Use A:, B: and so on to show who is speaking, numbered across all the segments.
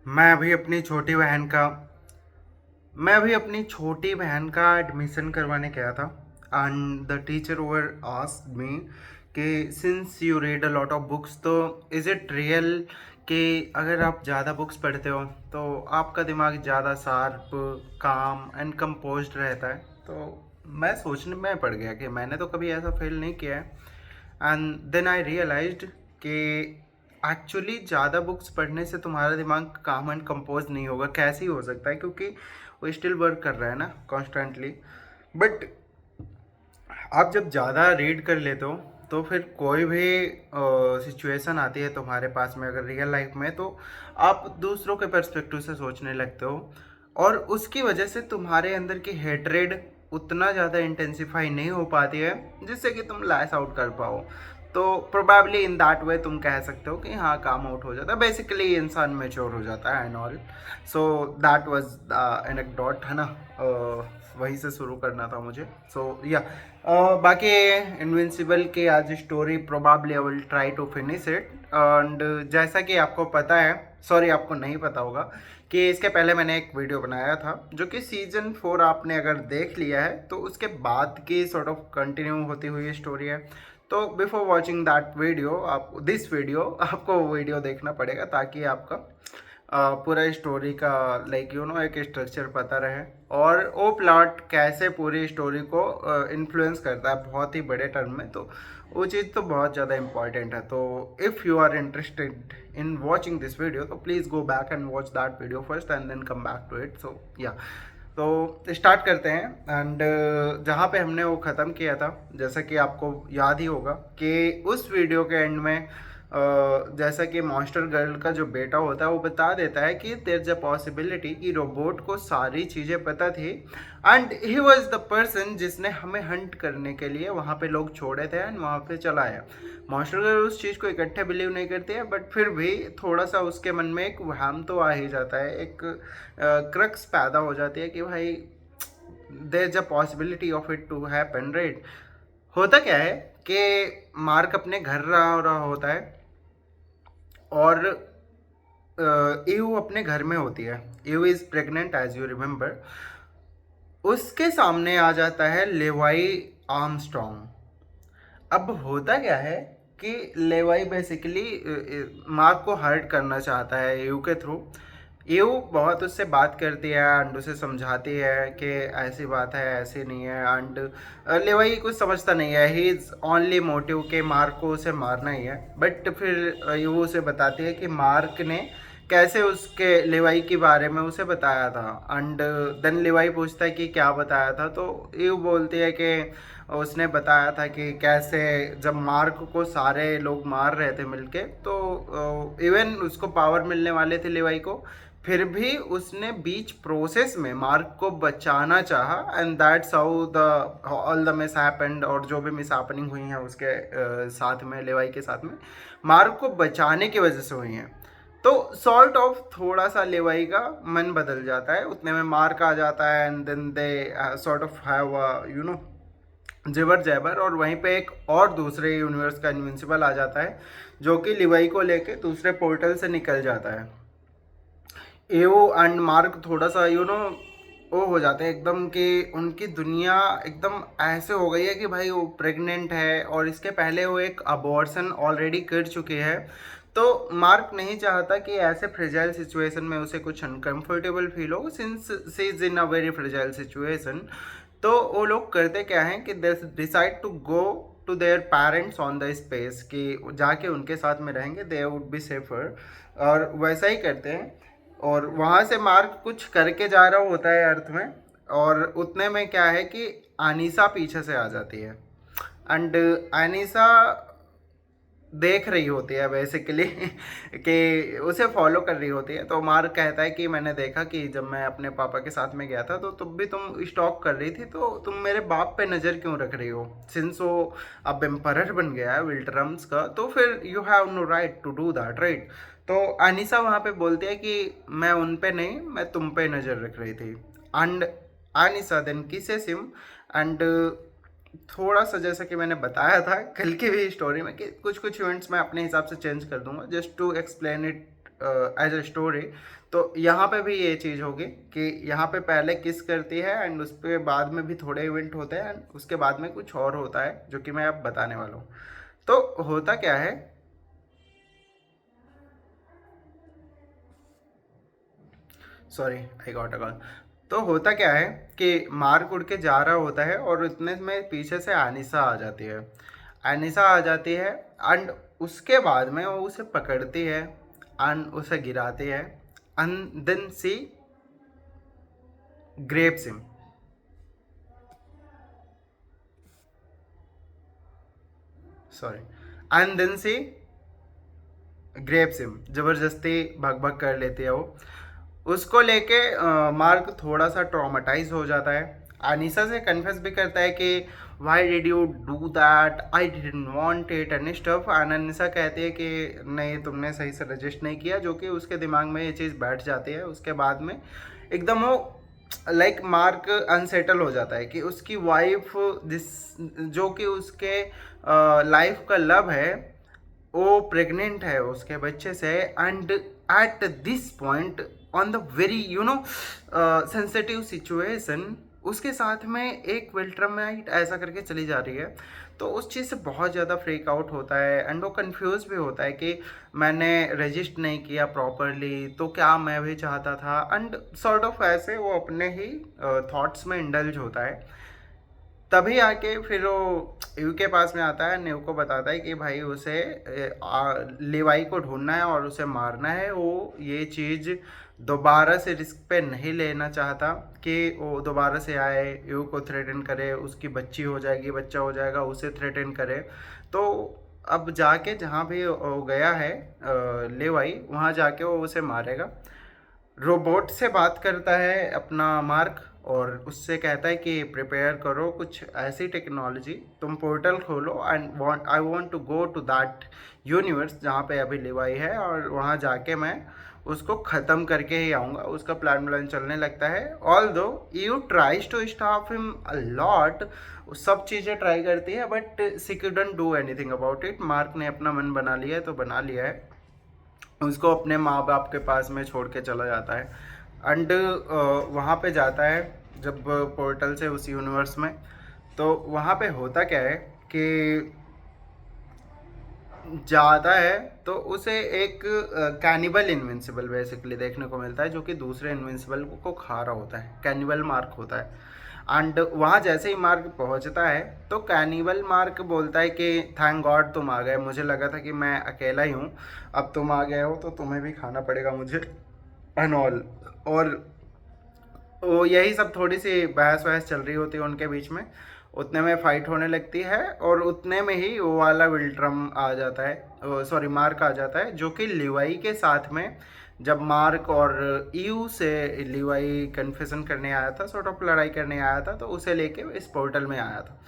A: मैं अभी अपनी छोटी बहन का मैं अभी अपनी छोटी बहन का एडमिशन करवाने गया था and the teacher over asked me कि since you read a lot of books तो इज़ इट रियल कि अगर आप ज़्यादा बुक्स पढ़ते हो तो आपका दिमाग ज़्यादा शार्प, काम एंड कंपोज्ड रहता है। तो मैं सोचने में पड़ गया कि मैंने तो कभी ऐसा फील नहीं किया है। एंड देन आई रियलाइज्ड कि एक्चुअली ज़्यादा बुक्स पढ़ने से तुम्हारा दिमाग काम एंड कंपोज नहीं होगा। कैसे ही हो सकता है, क्योंकि वो स्टिल वर्क कर रहा है ना कॉन्स्टेंटली। बट आप जब ज़्यादा रीड कर लेते हो तो फिर कोई भी सिचुएशन आती है तुम्हारे पास में, अगर रियल लाइफ में, तो आप दूसरों के पर्सपेक्टिव से सोचने लगते हो और उसकी वजह से तुम्हारे अंदर की हेट्रेड उतना ज़्यादा इंटेंसिफाई नहीं हो पाती है जिससे कि तुम लैश आउट कर पाओ। तो प्रोबेबली इन दैट वे तुम कह सकते हो कि हाँ, काम आउट हो जाता है, बेसिकली इंसान मेच्योर हो जाता है and all. So that was the anecdote, है ना। वहीं से शुरू करना था मुझे। सो या बाकी इनविंसिबल की आज story probably I will try to finish it. And जैसा कि आपको पता है, सॉरी आपको नहीं पता होगा, कि इसके पहले मैंने एक वीडियो बनाया था जो कि सीजन 4 आपने अगर देख लिया है तो उसके बाद की सॉर्ट ऑफ कंटिन्यू होती हुई स्टोरी है। तो बिफोर वॉचिंग दैट वीडियो, आप दिस वीडियो आपको वीडियो देखना पड़ेगा ताकि आपका पूरा स्टोरी का लाइक एक स्ट्रक्चर पता रहे और वो प्लॉट कैसे पूरी स्टोरी को इन्फ्लुएंस करता है बहुत ही बड़े टर्म में। तो वो चीज़ तो बहुत ज़्यादा इंपॉर्टेंट है। तो if you are interested in watching this video तो please go back and watch that video first and then come back to it. So yeah, तो स्टार्ट करते हैं। एंड जहाँ पे हमने वो ख़त्म किया था, जैसा कि आपको याद ही होगा कि उस वीडियो के एंड में जैसा कि मॉन्स्टर गर्ल का जो बेटा होता है वो बता देता है कि देयर इज अ पॉसिबिलिटी कि रोबोट को सारी चीज़ें पता थी and he was the person जिसने हमें हंट करने के लिए वहाँ पे लोग छोड़े थे एंड वहाँ पे चला आया। मॉन्स्टर गर्ल उस चीज़ को इकट्ठे बिलीव नहीं करती है, बट फिर भी थोड़ा सा उसके मन में एक वहम तो आ ही जाता है, एक क्रक्स पैदा हो जाती है कि भाई there is a possibility of it to happen, right. होता क्या है कि मार्क अपने घर रहा होता है और ईव अपने घर में होती है। Eve is pregnant as you remember. उसके सामने आ जाता है लेवाई आर्मस्ट्रॉन्ग। अब होता क्या है कि लेवाई बेसिकली मार्क को हर्ट करना चाहता है यू के थ्रू। यू बहुत उससे बात करती है एंड उसे समझाती है कि ऐसी बात है, ऐसी नहीं है। एंड लेवाई कुछ समझता नहीं है, ही इज़ ओनली मोटिव के मार्क को उसे मारना ही है। बट फिर यू उसे बताती है कि मार्क ने कैसे उसके लेवाई के बारे में उसे बताया था। एंड देन लेवाई पूछता है कि क्या बताया था, तो यू बोलती है कि उसने बताया था कि कैसे जब मार्क को सारे लोग मार रहे थे मिलके, तो इवन उसको पावर मिलने वाले थे लेवाई को, फिर भी उसने बीच प्रोसेस में मार्क को बचाना चाहा and that's how the all the miss happened. और जो भी मिस हैपनिंग हुई हैं उसके साथ में, लेवाई के साथ में, मार्क को बचाने की वजह से हुई हैं। तो सॉर्ट ऑफ थोड़ा सा लेवाई का मन बदल जाता है, उतने में मार्क आ जाता है and then they sort of have jibber jabber. और वहीं पे एक और दूसरे यूनिवर्स का इनविंसिबल आ जाता है जो कि लिवाई को लेके दूसरे पोर्टल से निकल जाता है। एओ एंड मार्क थोड़ा सा वो हो जाते हैं एकदम कि उनकी दुनिया एकदम ऐसे हो गई है कि भाई वो प्रेग्नेंट है और इसके पहले वो एक अबॉर्शन ऑलरेडी कर चुकी है। तो मार्क नहीं चाहता कि ऐसे फ्रेजाइल सिचुएशन में उसे कुछ अनकंफर्टेबल फील हो, since she is in a very fragile situation. तो वो लोग करते क्या हैं कि they decide to go to their parents on the space, कि जाके उनके साथ में रहेंगे, दे वुड बी सेफर। और वैसा ही करते हैं और वहाँ से मार्क कुछ करके जा रहा होता है अर्थ में। और उतने में क्या है कि अनीसा पीछे से आ जाती है एंड अनीसा देख रही होती है बेसिकली कि उसे फॉलो कर रही होती है। तो मार्क कहता है कि मैंने देखा कि जब मैं अपने पापा के साथ में गया था तो तुम भी तुम स्टॉक कर रही थी, तो तुम मेरे बाप पे नज़र क्यों रख रही हो, सिंस वो अब एम्परर बन गया है विल्टरम्स का, तो फिर you have no right to do that, right. तो अनीसा वहाँ पे बोलती है कि मैं उन पे नहीं, मैं तुम पे नज़र रख रही थी। And Anissa then kisses him. And थोड़ा सा जैसा कि मैंने बताया था कल की भी स्टोरी में कि कुछ कुछ इवेंट्स मैं अपने हिसाब से चेंज कर दूंगा just to explain it as a story. तो यहाँ पे भी ये चीज़ होगी कि यहाँ पे पहले किस करती है एंड उसके बाद में भी थोड़े इवेंट होते हैं एंड उसके बाद में कुछ और होता है जो कि मैं अब बताने वाला हूँ। तो होता क्या है, sorry I got a call. तो होता क्या है कि मार्क उड़ के जा रहा होता है और इतने में पीछे से अनीसा आ जाती है। अनीसा आ जाती है एंड उसके बाद में वो उसे पकड़ती है एंड उसे गिराती है and then she grapes him. Sorry, and then she grapes him, जबरदस्ती भग भग कर लेती है वो। उसको लेके मार्क थोड़ा सा ट्रॉमेटाइज हो जाता है। अनीसा से कन्फेस भी करता है कि why did you do that, I didn't want it and stuff. And Anisa कहती है कि नहीं, तुमने सही से रजिस्ट नहीं किया, जो कि उसके दिमाग में ये चीज़ बैठ जाती है। उसके बाद में एकदम वो लाइक मार्क अनसेटल हो जाता है कि उसकी वाइफ दिस, जो कि उसके लाइफ का लव है, वो प्रेग्नेंट है उसके बच्चे से। And at this point on the very sensitive situation उसके साथ में एक विल्ट्रामाइट ऐसा करके चली जा रही है। तो उस चीज़ से बहुत ज़्यादा फ्रीक आउट होता है एंड वो कंफ्यूज भी होता है कि मैंने रजिस्ट नहीं किया प्रॉपरली, तो क्या मैं भी चाहता था एंड सॉर्ट ऑफ ऐसे वो अपने ही थॉट्स में इंडल्ज होता है। तभी आके फिर वो यू के पास में आता है, न्यू को बताता है कि भाई उसे लेवाई को ढूंढना है और उसे मारना है। वो ये चीज़ दोबारा से रिस्क पे नहीं लेना चाहता कि वो दोबारा से आए, यू को थ्रेटन करे, उसकी बच्ची हो जाएगी, बच्चा हो जाएगा, उसे थ्रेटन करे। तो अब जाके जहाँ भी वो गया है लेवाई, वहाँ जाके वो उसे मारेगा। रोबोट से बात करता है अपना मार्क और उससे कहता है कि प्रिपेयर करो कुछ ऐसी टेक्नोलॉजी, तुम पोर्टल खोलो and want I want to go to that universe जहाँ पे अभी लिवाई है, और वहाँ जाके मैं उसको ख़त्म करके ही आऊँगा। उसका प्लान चलने लगता है। Although you tries to stop him a lot, सब चीज़ें ट्राई करती है but she couldn't do anything about it. Mark ने अपना मन बना लिया है तो बना लिया है, उसको अपने माँ बाप के पास में छोड़ के चला जाता है। एंड वहाँ पे जाता है जब पोर्टल से उस यूनिवर्स में। तो वहाँ पे होता क्या है कि जाता है तो उसे एक कैनिबल इनविंसिबल बेसिकली देखने को मिलता है, जो कि दूसरे इनविंसिबल को खा रहा होता है। कैनिबल मार्क होता है एंड वहाँ जैसे ही मार्क पहुँचता है तो कैनिबल मार्क बोलता है कि थैंक गॉड तुम आ गए, मुझे लगा था कि मैं अकेला ही हूँ, अब तुम आ गए हो तो तुम्हें भी खाना पड़ेगा मुझे एंड ऑल। और वो यही सब थोड़ी सी बहस वहस चल रही होती है उनके बीच में। उतने में फाइट होने लगती है और उतने में ही वो वाला विल्ट्रम आ जाता है, सॉरी मार्क आ जाता है, जो कि लिवाई के साथ में जब मार्क और ईयू से लिवाई कन्फेशन करने आया था, सॉर्ट ऑफ लड़ाई करने आया था, तो उसे लेके इस पोर्टल में आया था।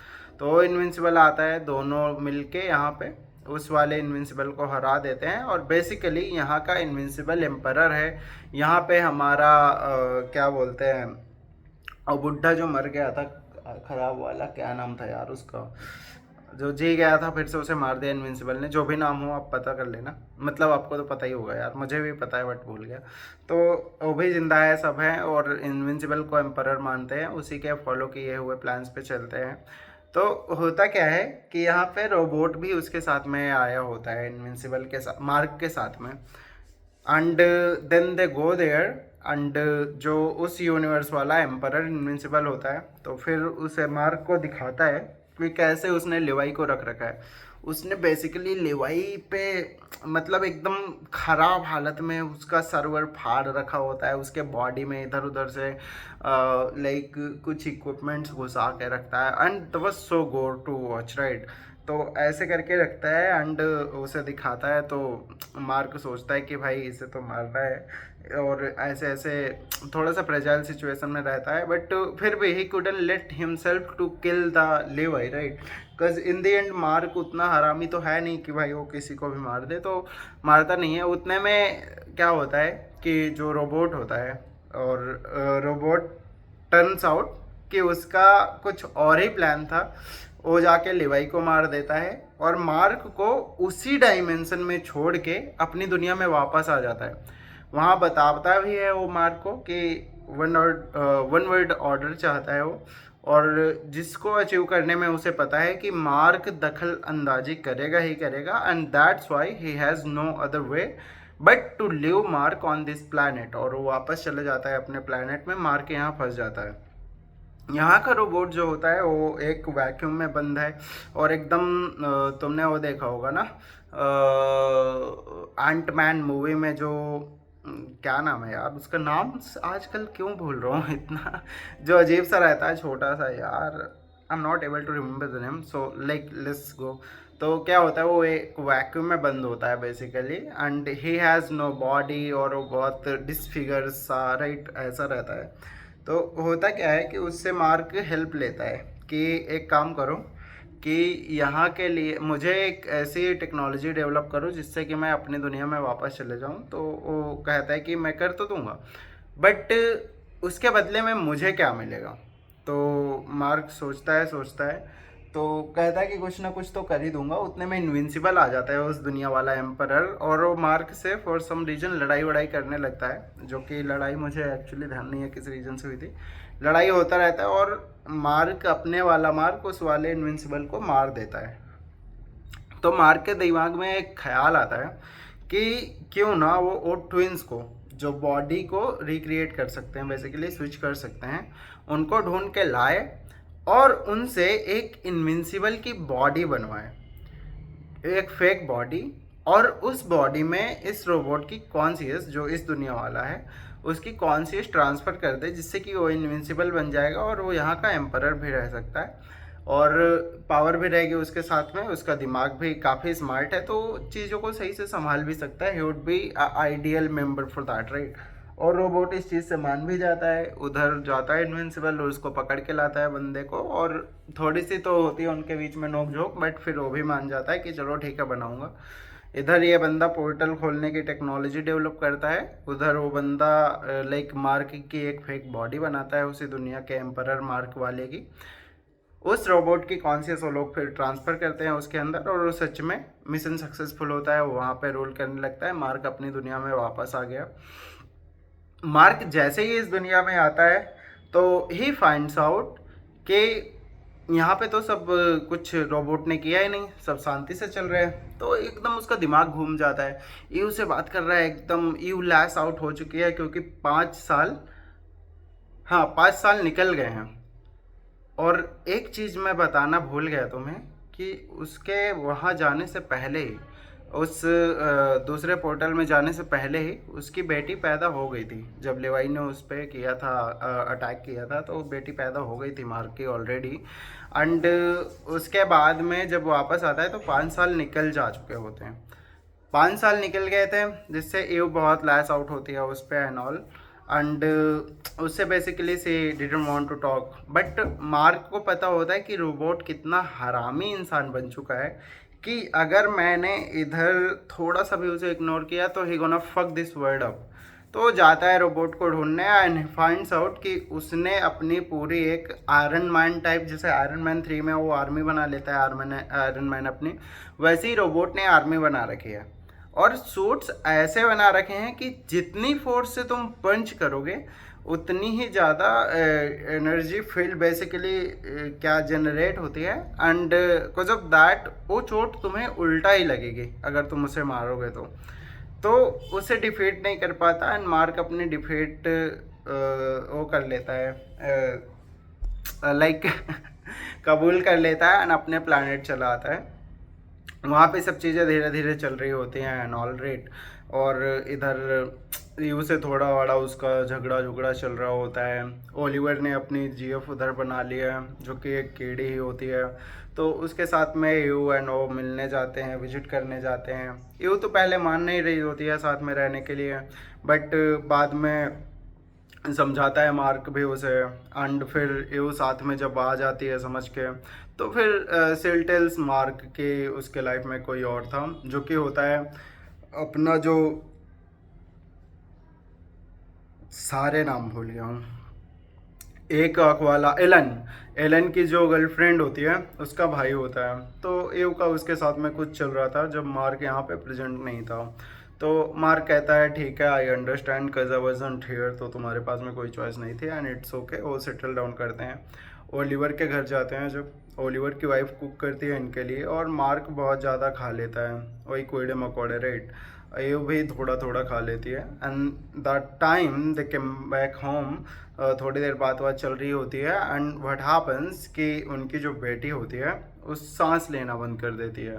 A: तो इनविंसिबल आता है, दोनों मिलके यहाँ पे उस वाले इनविंसिबल को हरा देते हैं। और बेसिकली यहाँ का इनविंसिबल एम्परर है। यहाँ पे हमारा क्या बोलते हैं, और बुढ़ा जो मर गया था, खराब वाला क्या नाम था यार उसका, जो जी गया था फिर से उसे मार दिया इनविंसिबल ने। जो भी नाम हो आप पता कर लेना, मतलब आपको तो पता ही होगा यार, मुझे भी पता है बट भूल गया। तो वो भी जिंदा है, सब हैं और इनविंसिबल को एम्परर मानते हैं, उसी के फॉलो किए हुए प्लान्स पे चलते हैं। तो होता क्या है कि यहाँ पे रोबोट भी उसके साथ में आया होता है, इनविंसिबल के साथ, मार्क के साथ में। And then they go there and जो उस यूनिवर्स वाला एम्परर इनविंसिबल होता है तो फिर उसे मार्क को दिखाता है कि कैसे उसने लिवाई को रख रखा है। उसने बेसिकली लिवाई पे मतलब एकदम ख़राब हालत में उसका सर्वर फाड़ रखा होता है, उसके बॉडी में इधर उधर से लाइक कुछ इक्विपमेंट्स घुसा के रखता है एंड दैट वाज सो गोर टू वॉच राइट। तो ऐसे करके रखता है एंड उसे दिखाता है। तो मार्क सोचता है कि भाई इसे तो मारना है, और ऐसे ऐसे थोड़ा सा फ्रेजाइल सिचुएशन में रहता है बट फिर भी he couldn't let himself to kill the Levi right, because in the end Mark उतना हरामी तो है नहीं कि भाई वो किसी को भी मार दे, तो मारता नहीं है। उतने में क्या होता है कि जो रोबोट होता है, और रोबोट टर्न्स आउट कि उसका कुछ और ही प्लान था। वो जाके लिवाई को मार देता है और मार्क को उसी डायमेंशन में छोड़ के अपनी दुनिया में वापस आ जाता है। वहाँ बताता भी है वो मार्क को कि वन वर्ड ऑर्डर चाहता है वो, और जिसको अचीव करने में उसे पता है कि मार्क दखल अंदाजी करेगा ही करेगा, and that's why he has no other way but to leave Mark on this planet. और वो वापस चले जाता है अपने प्लानट में, मार्क यहाँ फंस जाता है। यहाँ का रोबोट जो होता है वो एक वैक्यूम में बंद है और एकदम तुमने वो देखा होगा ना एंटमैन मूवी में जो क्या नाम है यार उसका, नाम आजकल क्यों भूल रहा हूँ इतना, जो अजीब सा रहता है छोटा सा यार, I am not able to remember the name, so like let's go. तो क्या होता है वो एक वैक्यूम में बंद होता है basically, and he has no body और वो बहुत डिसफिगर सा राइट ऐसा रहता है। तो होता क्या है कि उससे मार्क हेल्प लेता है कि एक काम करो कि यहाँ के लिए मुझे एक ऐसी टेक्नोलॉजी डेवलप करो जिससे कि मैं अपनी दुनिया में वापस चले जाऊँ। तो वो कहता है कि मैं कर तो दूंगा बट उसके बदले में मुझे क्या मिलेगा। तो मार्क सोचता है तो कहता है कि कुछ ना कुछ तो कर ही दूंगा। उतने में इनविंसिबल आ जाता है उस दुनिया वाला एम्परर, और वो मार्क से फॉर सम रीजन लड़ाई वड़ाई करने लगता है, जो कि लड़ाई मुझे एक्चुअली ध्यान नहीं है किस रीजन से हुई थी। लड़ाई होता रहता है और मार्क अपने वाला मार्क उस वाले इनविंसिबल को मार देता है। तो मार्क के दिमाग में एक ख्याल आता है कि क्यों ना वो ट्विंस को जो बॉडी को रिक्रिएट कर सकते हैं, बेसिकली स्विच कर सकते हैं, उनको ढूंढ के लाए और उनसे एक इनविंसिबल की बॉडी बनवाए, एक फेक बॉडी, और उस बॉडी में इस रोबोट की कॉन्शियस जो इस दुनिया वाला है उसकी कॉन्शियस ट्रांसफ़र कर दे, जिससे कि वो इनविंसिबल बन जाएगा और वो यहाँ का एम्परर भी रह सकता है और पावर भी रहेगी उसके साथ में। उसका दिमाग भी काफ़ी स्मार्ट है तो चीज़ों को सही से संभाल भी सकता है। ही would be ideal member for that right. और रोबोट इस चीज़ से मान भी जाता है, उधर जाता है इनविंसिबल और उसको पकड़ के लाता है बंदे को, और थोड़ी सी तो होती है उनके बीच में नोक झोंक, बट फिर वो भी मान जाता है कि चलो ठीक है बनाऊंगा। इधर ये बंदा पोर्टल खोलने की टेक्नोलॉजी डेवलप करता है, उधर वो बंदा लाइक मार्क की एक फेक बॉडी बनाता है उसी दुनिया के एम्परर मार्क वाले की। उस रोबोट की कॉन्शियस वो लोग फिर ट्रांसफ़र करते हैं उसके अंदर और वो सच में मिशन सक्सेसफुल होता है, वो वहाँ पे रूल करने लगता है। मार्क अपनी दुनिया में वापस आ गया। मार्क जैसे ही इस दुनिया में आता है तो ही फाइंड्स आउट कि यहाँ पे तो सब कुछ रोबोट ने किया ही नहीं, सब शांति से चल रहे हैं। तो एकदम उसका दिमाग घूम जाता है, ईव से बात कर रहा है, एकदम ईव लैस आउट हो चुकी है क्योंकि 5 साल, हाँ 5 साल निकल गए हैं। और एक चीज़ मैं बताना भूल गया तुम्हें कि उसके वहाँ जाने से पहले ही, उस दूसरे पोर्टल में जाने से पहले ही उसकी बेटी पैदा हो गई थी। जब लेवाई ने उस पर किया था, अटैक किया था, तो बेटी पैदा हो गई थी मार्क की ऑलरेडी। एंड उसके बाद में जब वापस आता है तो 5 साल निकल जा चुके होते हैं। 5 साल निकल गए थे जिससे ईव बहुत लैस आउट होती है उस पर एंड ऑल, एंड उससे basically she didn't want to talk. But Mark को पता होता है कि रोबोट कितना हरामी इंसान बन चुका है कि अगर मैंने इधर थोड़ा सा भी उसे इग्नोर किया तो ही gonna fuck this world up. तो जाता है रोबोट को ढूंढने एंड फाइंड्स आउट कि उसने अपनी पूरी एक आयरन मैन टाइप, जैसे आयरन मैन 3 में वो आर्मी बना लेता है आयरन मैन अपनी, वैसे ही रोबोट ने आर्मी बना रखी है और सूट्स ऐसे बना रखे हैं कि जितनी फोर्स से तुम पंच करोगे उतनी ही ज़्यादा एनर्जी फील्ड बेसिकली क्या जनरेट होती है, एंड बिकॉज ऑफ दैट वो चोट तुम्हें उल्टा ही लगेगी अगर तुम उसे मारोगे तो उसे डिफीट नहीं कर पाता एंड मार्क अपनी डिफीट वो कर लेता है लाइक कबूल कर लेता है एंड अपने प्लानट चला आता है। वहाँ पे सब चीज़ें धीरे धीरे चल रही होती हैं एंड ऑल रेट, और इधर यू से थोड़ा बड़ा उसका झगड़ा चल रहा होता है। ओलिवर ने अपनी जीएफ उधर बना लिया है जो कि एक कीड़ी ही होती है, तो उसके साथ में यू एंड ओ मिलने जाते हैं, विजिट करने जाते हैं। यू तो पहले मान नहीं रही होती है साथ में रहने के लिए, बट बाद में समझाता है मार्क भी उसे, एंड फिर यू साथ में जब आ जाती है समझ के, तो फिर सेल टेल्स मार्क के उसके लाइफ में कोई और था जो कि होता है अपना जो, सारे नाम भूल गया हूँ, एक आँख वाला एलन, एलन की जो गर्लफ्रेंड होती है उसका भाई होता है। तो एव का उसके साथ में कुछ चल रहा था जब मार्क यहाँ पे प्रेजेंट नहीं था। तो मार्क कहता है ठीक है, आई अंडरस्टैंड कज आई वाज़न्ट हियर, तो तुम्हारे पास में कोई चॉइस नहीं थी एंड इट्स ओके। वो सेटल डाउन करते हैं, ओलिवर के घर जाते हैं। जब ओलिवर की वाइफ कुक करती है इनके लिए और मार्क बहुत ज़्यादा खा लेता है, वही कोयडे मकोड़े राइट, ये भी थोड़ा थोड़ा खा लेती है। And the time they came back home, थोड़ी देर बात चल रही होती है एंड व्हाट हैपन्स कि उनकी जो बेटी होती है उस सांस लेना बंद कर देती है।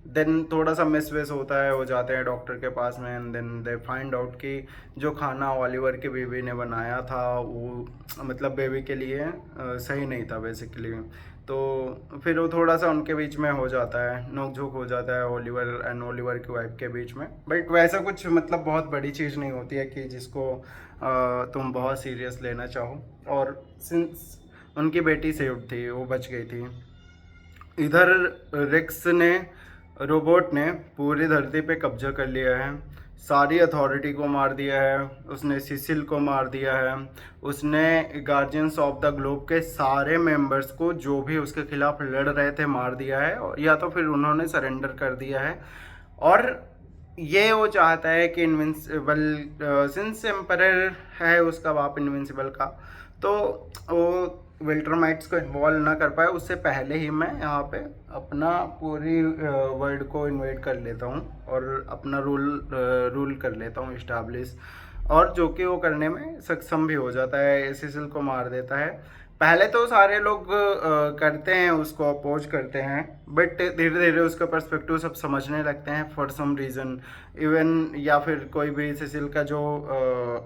A: देन थोड़ा सा मिस वेस होता है, वो जाते हैं डॉक्टर के पास में and then they find out कि जो खाना ओलिवर की बेबी ने बनाया था वो मतलब बेबी के लिए सही नहीं था बेसिकली। तो फिर वो थोड़ा सा उनके बीच में हो जाता है, नोक झोंक हो जाता है ओलिवर एंड ओलिवर की वाइफ के बीच में। बट वैसा कुछ मतलब बहुत बड़ी चीज़ नहीं होती है कि जिसको तुम बहुत सीरियस लेना चाहो। और सिंस उनकी बेटी सेव थी, वो बच गई थी। इधर रिक्स ने, रोबोट ने पूरी धरती पे कब्जा कर लिया है, सारी अथॉरिटी को मार दिया है, उसने सिसिल को मार दिया है, उसने गार्जियंस ऑफ द ग्लोब के सारे मेंबर्स को जो भी उसके खिलाफ लड़ रहे थे मार दिया है, या तो फिर उन्होंने सरेंडर कर दिया है। और ये वो चाहता है कि इनविंसिबल, सिंस एम्परर है उसका बाप इनविंसिबल का, तो वो विल्टरमाइट्स को इन्वॉल्व ना कर पाए उससे पहले ही मैं यहाँ पे अपना पूरी वर्ल्ड को इन्वेड कर लेता हूँ और अपना रूल कर लेता हूँ इस्टेब्लिश, और जो कि वो करने में सक्षम भी हो जाता है, सिसिल को मार देता है। पहले तो सारे लोग करते हैं, उसको अपोज करते हैं, बट धीरे धीरे उसका पर्सपेक्टिव सब समझने लगते हैं फॉर सम रीज़न। इवन या फिर कोई भी सिसिल का जो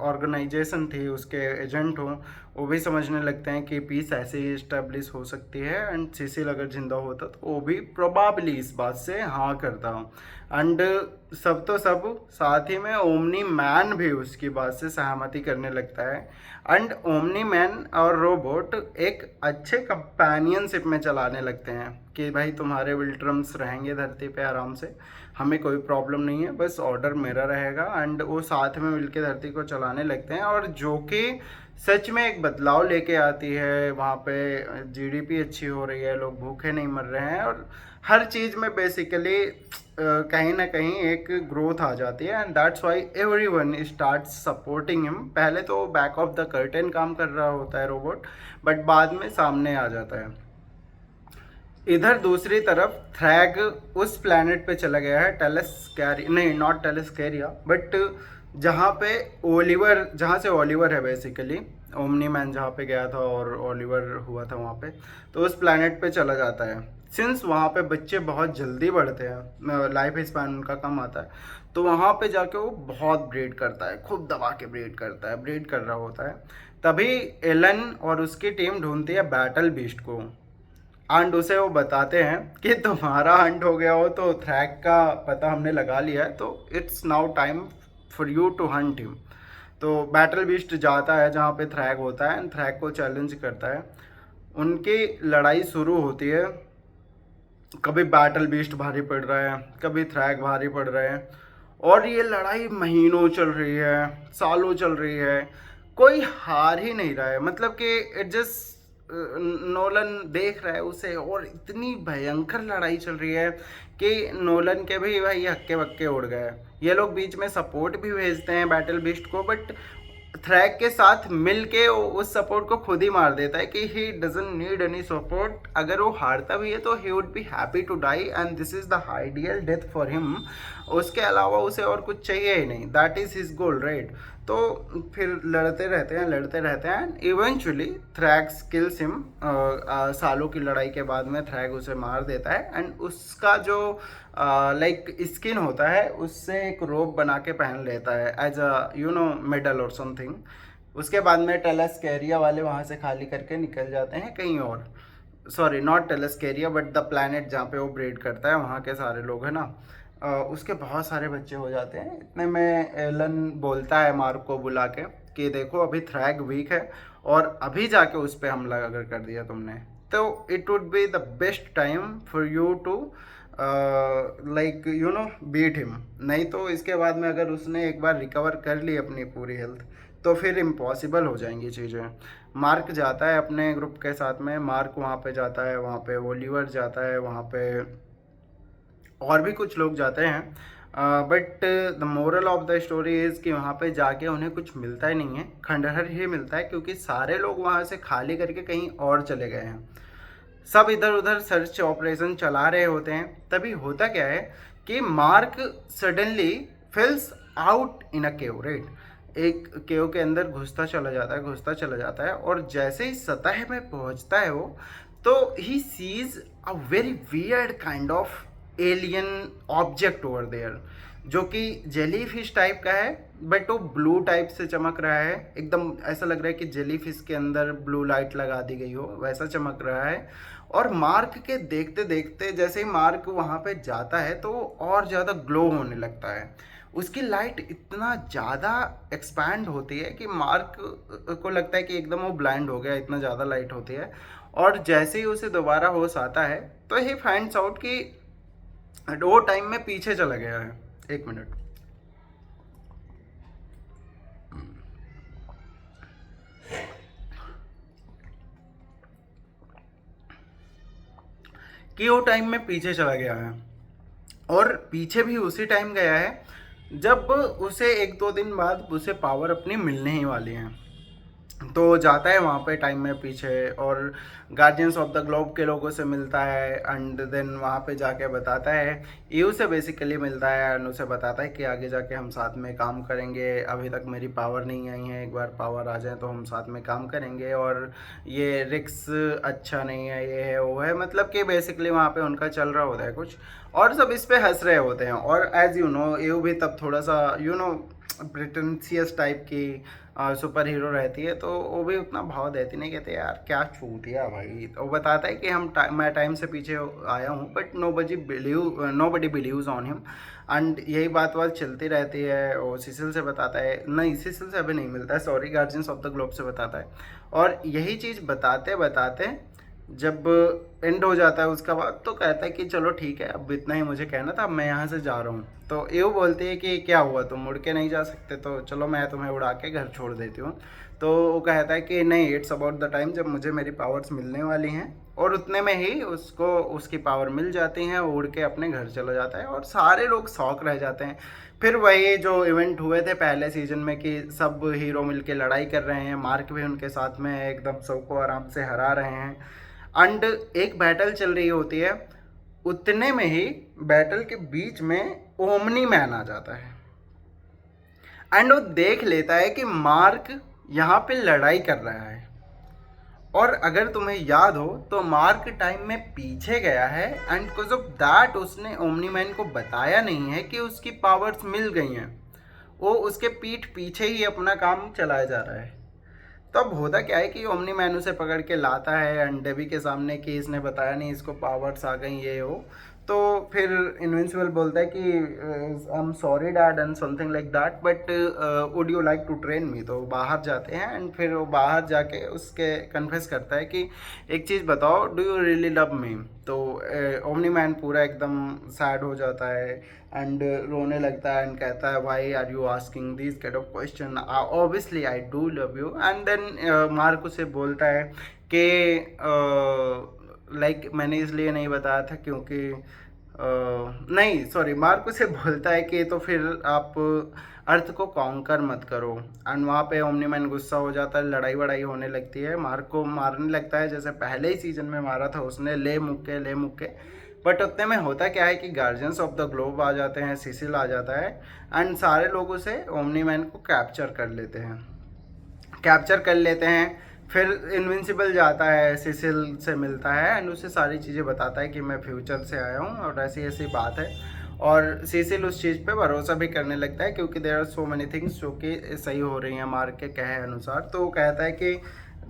A: ऑर्गेनाइजेशन थी उसके एजेंट हो, वो भी समझने लगते हैं कि पीस ऐसे ही इस्टेब्लिश हो सकती है एंड सिसिल अगर जिंदा होता तो वो भी प्रोबेबली इस बात से हाँ करता। एंड सब तो सब, साथ ही में ओमनी मैन भी उसकी बात से सहमति करने लगता है। एंड ओमनी मैन और रोबोट एक अच्छे कंपेनियनशिप में चलाने लगते हैं कि भाई तुम्हारे विल्ट्रम्स रहेंगे धरती पे आराम से, हमें कोई प्रॉब्लम नहीं है, बस ऑर्डर मेरा रहेगा। एंड वो साथ में मिलके धरती को चलाने लगते हैं, और जो कि सच में एक बदलाव लेके आती है। वहाँ पे जीडीपी अच्छी हो रही है, लोग भूखे नहीं मर रहे हैं, और हर चीज़ में बेसिकली कहीं ना कहीं एक ग्रोथ आ जाती है। And that's Y everyone starts supporting him. पहले तो बैक ऑफ द कर्टेन काम कर रहा होता है रोबोट, बट बाद में सामने आ जाता है। इधर दूसरी तरफ थ्रैग उस प्लैनेट पे चला गया है, टेलेस्कैरिया नहीं, नॉट टेलेस्कैरिया, बट जहाँ पे ओलिवर, जहाँ से ओलिवर है बेसिकली, ओमनी मैन जहाँ पे गया था और ओलिवर हुआ था वहाँ पे, तो उस प्लैनेट पे चला जाता है। सिंस वहाँ पे बच्चे बहुत जल्दी बढ़ते हैं, लाइफ स्पैन उनका कम आता है, तो वहाँ पे जाके वो बहुत ब्रीड करता है, खूब दबा के ब्रीड करता है, ब्रीड कर रहा होता है। तभी एलन और उसकी टीम ढूंढती है बैटल बीस्ट को, एंड उसे वो बताते हैं कि तुम्हारा हंट हो गया हो, तो थ्रैग का पता हमने लगा लिया है, तो it's now time for you to hunt him. तो बैटल बीस्ट जाता है जहाँ पे थ्रैग होता है एंड थ्रैग को चैलेंज करता है। उनकी लड़ाई शुरू होती है, कभी बैटल बीस्ट भारी पड़ रहा है, कभी थ्रैग भारी पड़ रहे हैं, और ये लड़ाई महीनों चल रही है, सालों चल रही है, कोई हार ही नहीं रहा है। मतलब कि इट जस्ट, नोलन देख रहा है उसे, और इतनी भयंकर लड़ाई चल रही है कि नोलन के भी भाई हक्के बक्के उड़ गए। ये लोग बीच में सपोर्ट भी भेजते हैं बैटल बीस्ट को, बट थ्रैग के साथ मिल के उस सपोर्ट को खुद ही मार देता है कि he doesn't need any support. अगर वो हारता भी है तो he would be happy to die and this is the ideal death for him. उसके अलावा उसे और कुछ चाहिए ही नहीं, that is his goal right. तो फिर लड़ते रहते हैं, इवेंचुअली थ्रैग किल्स हिम। सालों की लड़ाई के बाद में थ्रैग उसे मार देता है एंड उसका जो लाइक स्किन होता है उससे एक रोप बना के पहन लेता है एज अ मेडल और समथिंग। उसके बाद में टेलेस्कैरिया वाले वहाँ से खाली करके निकल जाते हैं कहीं और, sorry not Talescria but the planet जहाँ पे वो ब्रीड करता है, वहाँ के सारे लोग हैं ना, उसके बहुत सारे बच्चे हो जाते हैं। इतने में एलन बोलता है मार्क को बुला के कि देखो अभी थ्रैग वीक है, और अभी जाके उस पर हमला अगर कर दिया तुमने तो it would be the best time for you to like beat him. नहीं तो इसके बाद में अगर उसने एक बार रिकवर कर ली अपनी पूरी हेल्थ, तो फिर इम्पॉसिबल हो जाएंगी चीज़ें। मार्क जाता है अपने ग्रुप के साथ में, मार्क वहाँ पे जाता है, वहाँ पे ओलिवर जाता है, वहाँ पे और भी कुछ लोग जाते हैं, but the moral of the story is कि वहाँ पे जाके उन्हें कुछ मिलता ही नहीं है, खंडहर ही मिलता है, क्योंकि सारे लोग वहाँ से खाली करके कहीं और चले गए हैं। सब इधर उधर सर्च ऑपरेशन चला रहे होते हैं। तभी होता क्या है कि Mark suddenly fills out in a cave, right. एक केव के अंदर घुसता चला जाता है, घुसता चला जाता है, और जैसे ही सतह में पहुंचता है वो, तो he sees a very weird kind of alien object over there, जो कि जेली फिश टाइप का है, बट वो ब्लू टाइप से चमक रहा है। एकदम ऐसा लग रहा है कि जेली फिश के अंदर ब्लू लाइट लगा दी गई हो, वैसा चमक रहा है। और मार्क के देखते देखते जैसे ही मार्क वहाँ पे जाता है तो वो और ज़्यादा ग्लो होने लगता है। उसकी लाइट इतना ज़्यादा एक्सपैंड होती है कि मार्क को लगता है कि एकदम वो ब्लाइंड हो गया, इतना ज़्यादा लाइट होती है। और जैसे ही उसे दोबारा होश आता है तो ही फाइंड्स आउट कि वो टाइम में पीछे चला गया है। एक मिनट। कि वो टाइम में पीछे चला गया है, और पीछे भी उसी टाइम गया है जब उसे एक दो दिन बाद उसे पावर अपनी मिलने ही वाली है। तो जाता है वहाँ पे टाइम में पीछे, और गार्जियंस ऑफ द ग्लोब के लोगों से मिलता है, एंड देन वहाँ पे जाके बताता है, ईयू से बेसिकली मिलता है, एंड उसे बताता है कि आगे जाके हम साथ में काम करेंगे। अभी तक मेरी पावर नहीं आई है, एक बार पावर आ जाए तो हम साथ में काम करेंगे, और ये रिक्स अच्छा नहीं है, ये है वो है, मतलब कि बेसिकली वहाँ पे उनका चल रहा होता है कुछ, और सब इस पे हंस रहे होते हैं। और एज यू नो, ईयू भी तब थोड़ा सा प्रिटेंशियस टाइप की सुपर हीरो रहती है, तो वो भी उतना भाव देती नहीं, कहते यार क्या छूटिया भाई। तो वो बताता है कि मैं टाइम से पीछे आया हूँ, but nobody believes on him. And यही बात चलती रहती है। वो सिसिल से बताता है, नहीं सिसिल से अभी नहीं मिलता है, sorry, guardians of the globe से बताता है। और यही चीज़ बताते बताते जब एंड हो जाता है उसका बाद, तो कहता है कि चलो ठीक है, अब इतना ही मुझे कहना था, अब मैं यहाँ से जा रहा हूँ। तो यूँ बोलती है कि क्या हुआ, तुम मुड़ के नहीं जा सकते, तो चलो मैं तुम्हें उड़ा के घर छोड़ देती हूँ। तो वो कहता है कि नहीं, इट्स अबाउट द टाइम जब मुझे मेरी पावर्स मिलने वाली हैं। और उतने में ही उसको उसकी पावर मिल जाती हैं, उड़ के अपने घर चला जाता है, और सारे लोग शॉक रह जाते हैं। फिर वही जो इवेंट हुए थे पहले सीजन में कि सब हीरो मिलके लड़ाई कर रहे हैं, मार्क भी उनके साथ में है, एकदम सबको आराम से हरा रहे हैं, एंड एक बैटल चल रही होती है। उतने में ही बैटल के बीच में ओमनी मैन आ जाता है, एंड वो देख लेता है कि मार्क यहाँ पे लड़ाई कर रहा है। और अगर तुम्हें याद हो तो मार्क टाइम में पीछे गया है, एंड बिकॉज ऑफ दैट उसने ओमनी मैन को बताया नहीं है कि उसकी पावर्स मिल गई हैं। वो उसके पीठ पीछे ही अपना काम चलाया जा रहा है। तब होता क्या है कि ओमनी मैन उसे पकड़ के लाता है एंड डेबी के सामने कि इसने बताया नहीं, इसको पावर्स आ गई ये हो। तो फिर इनविंसिबल बोलता है कि I am sorry dad and something like that, but would you like to train me. तो बाहर जाते हैं, एंड फिर वो बाहर जाके उसके कन्फेस करता है कि एक चीज़ बताओ, do you really love me. तो ओमनी मैन पूरा एकदम सैड हो जाता है एंड रोने लगता है, एंड कहता है why are you asking this kind of question, obviously I do love you. And then Mark उसे बोलता है कि लाइक मैंने इसलिए नहीं बताया था क्योंकि नहीं सॉरी, मार्क उसे बोलता है कि तो फिर आप अर्थ को कॉन्कर मत करो। एंड वहाँ पे ओमनी मैन गुस्सा हो जाता है, लड़ाई वड़ाई होने लगती है, मार्क को मारने लगता है जैसे पहले ही सीजन में मारा था उसने, ले मुक्के। बट उतने में होता क्या है कि गार्जियंस ऑफ द ग्लोब आ जाते हैं, सिसिल आ जाता है, एंड सारे लोग उसे ओमनी मैन को कैप्चर कर लेते हैं। फिर इनविंसिबल जाता है, सिसिल से मिलता है, एंड उसे सारी चीज़ें बताता है कि मैं फ्यूचर से आया हूँ और ऐसी ऐसी बात है। और सिसिल उस चीज़ पे भरोसा भी करने लगता है क्योंकि there are so many things जो कि सही हो रही हैं मार्क के कहे अनुसार। तो वो कहता है कि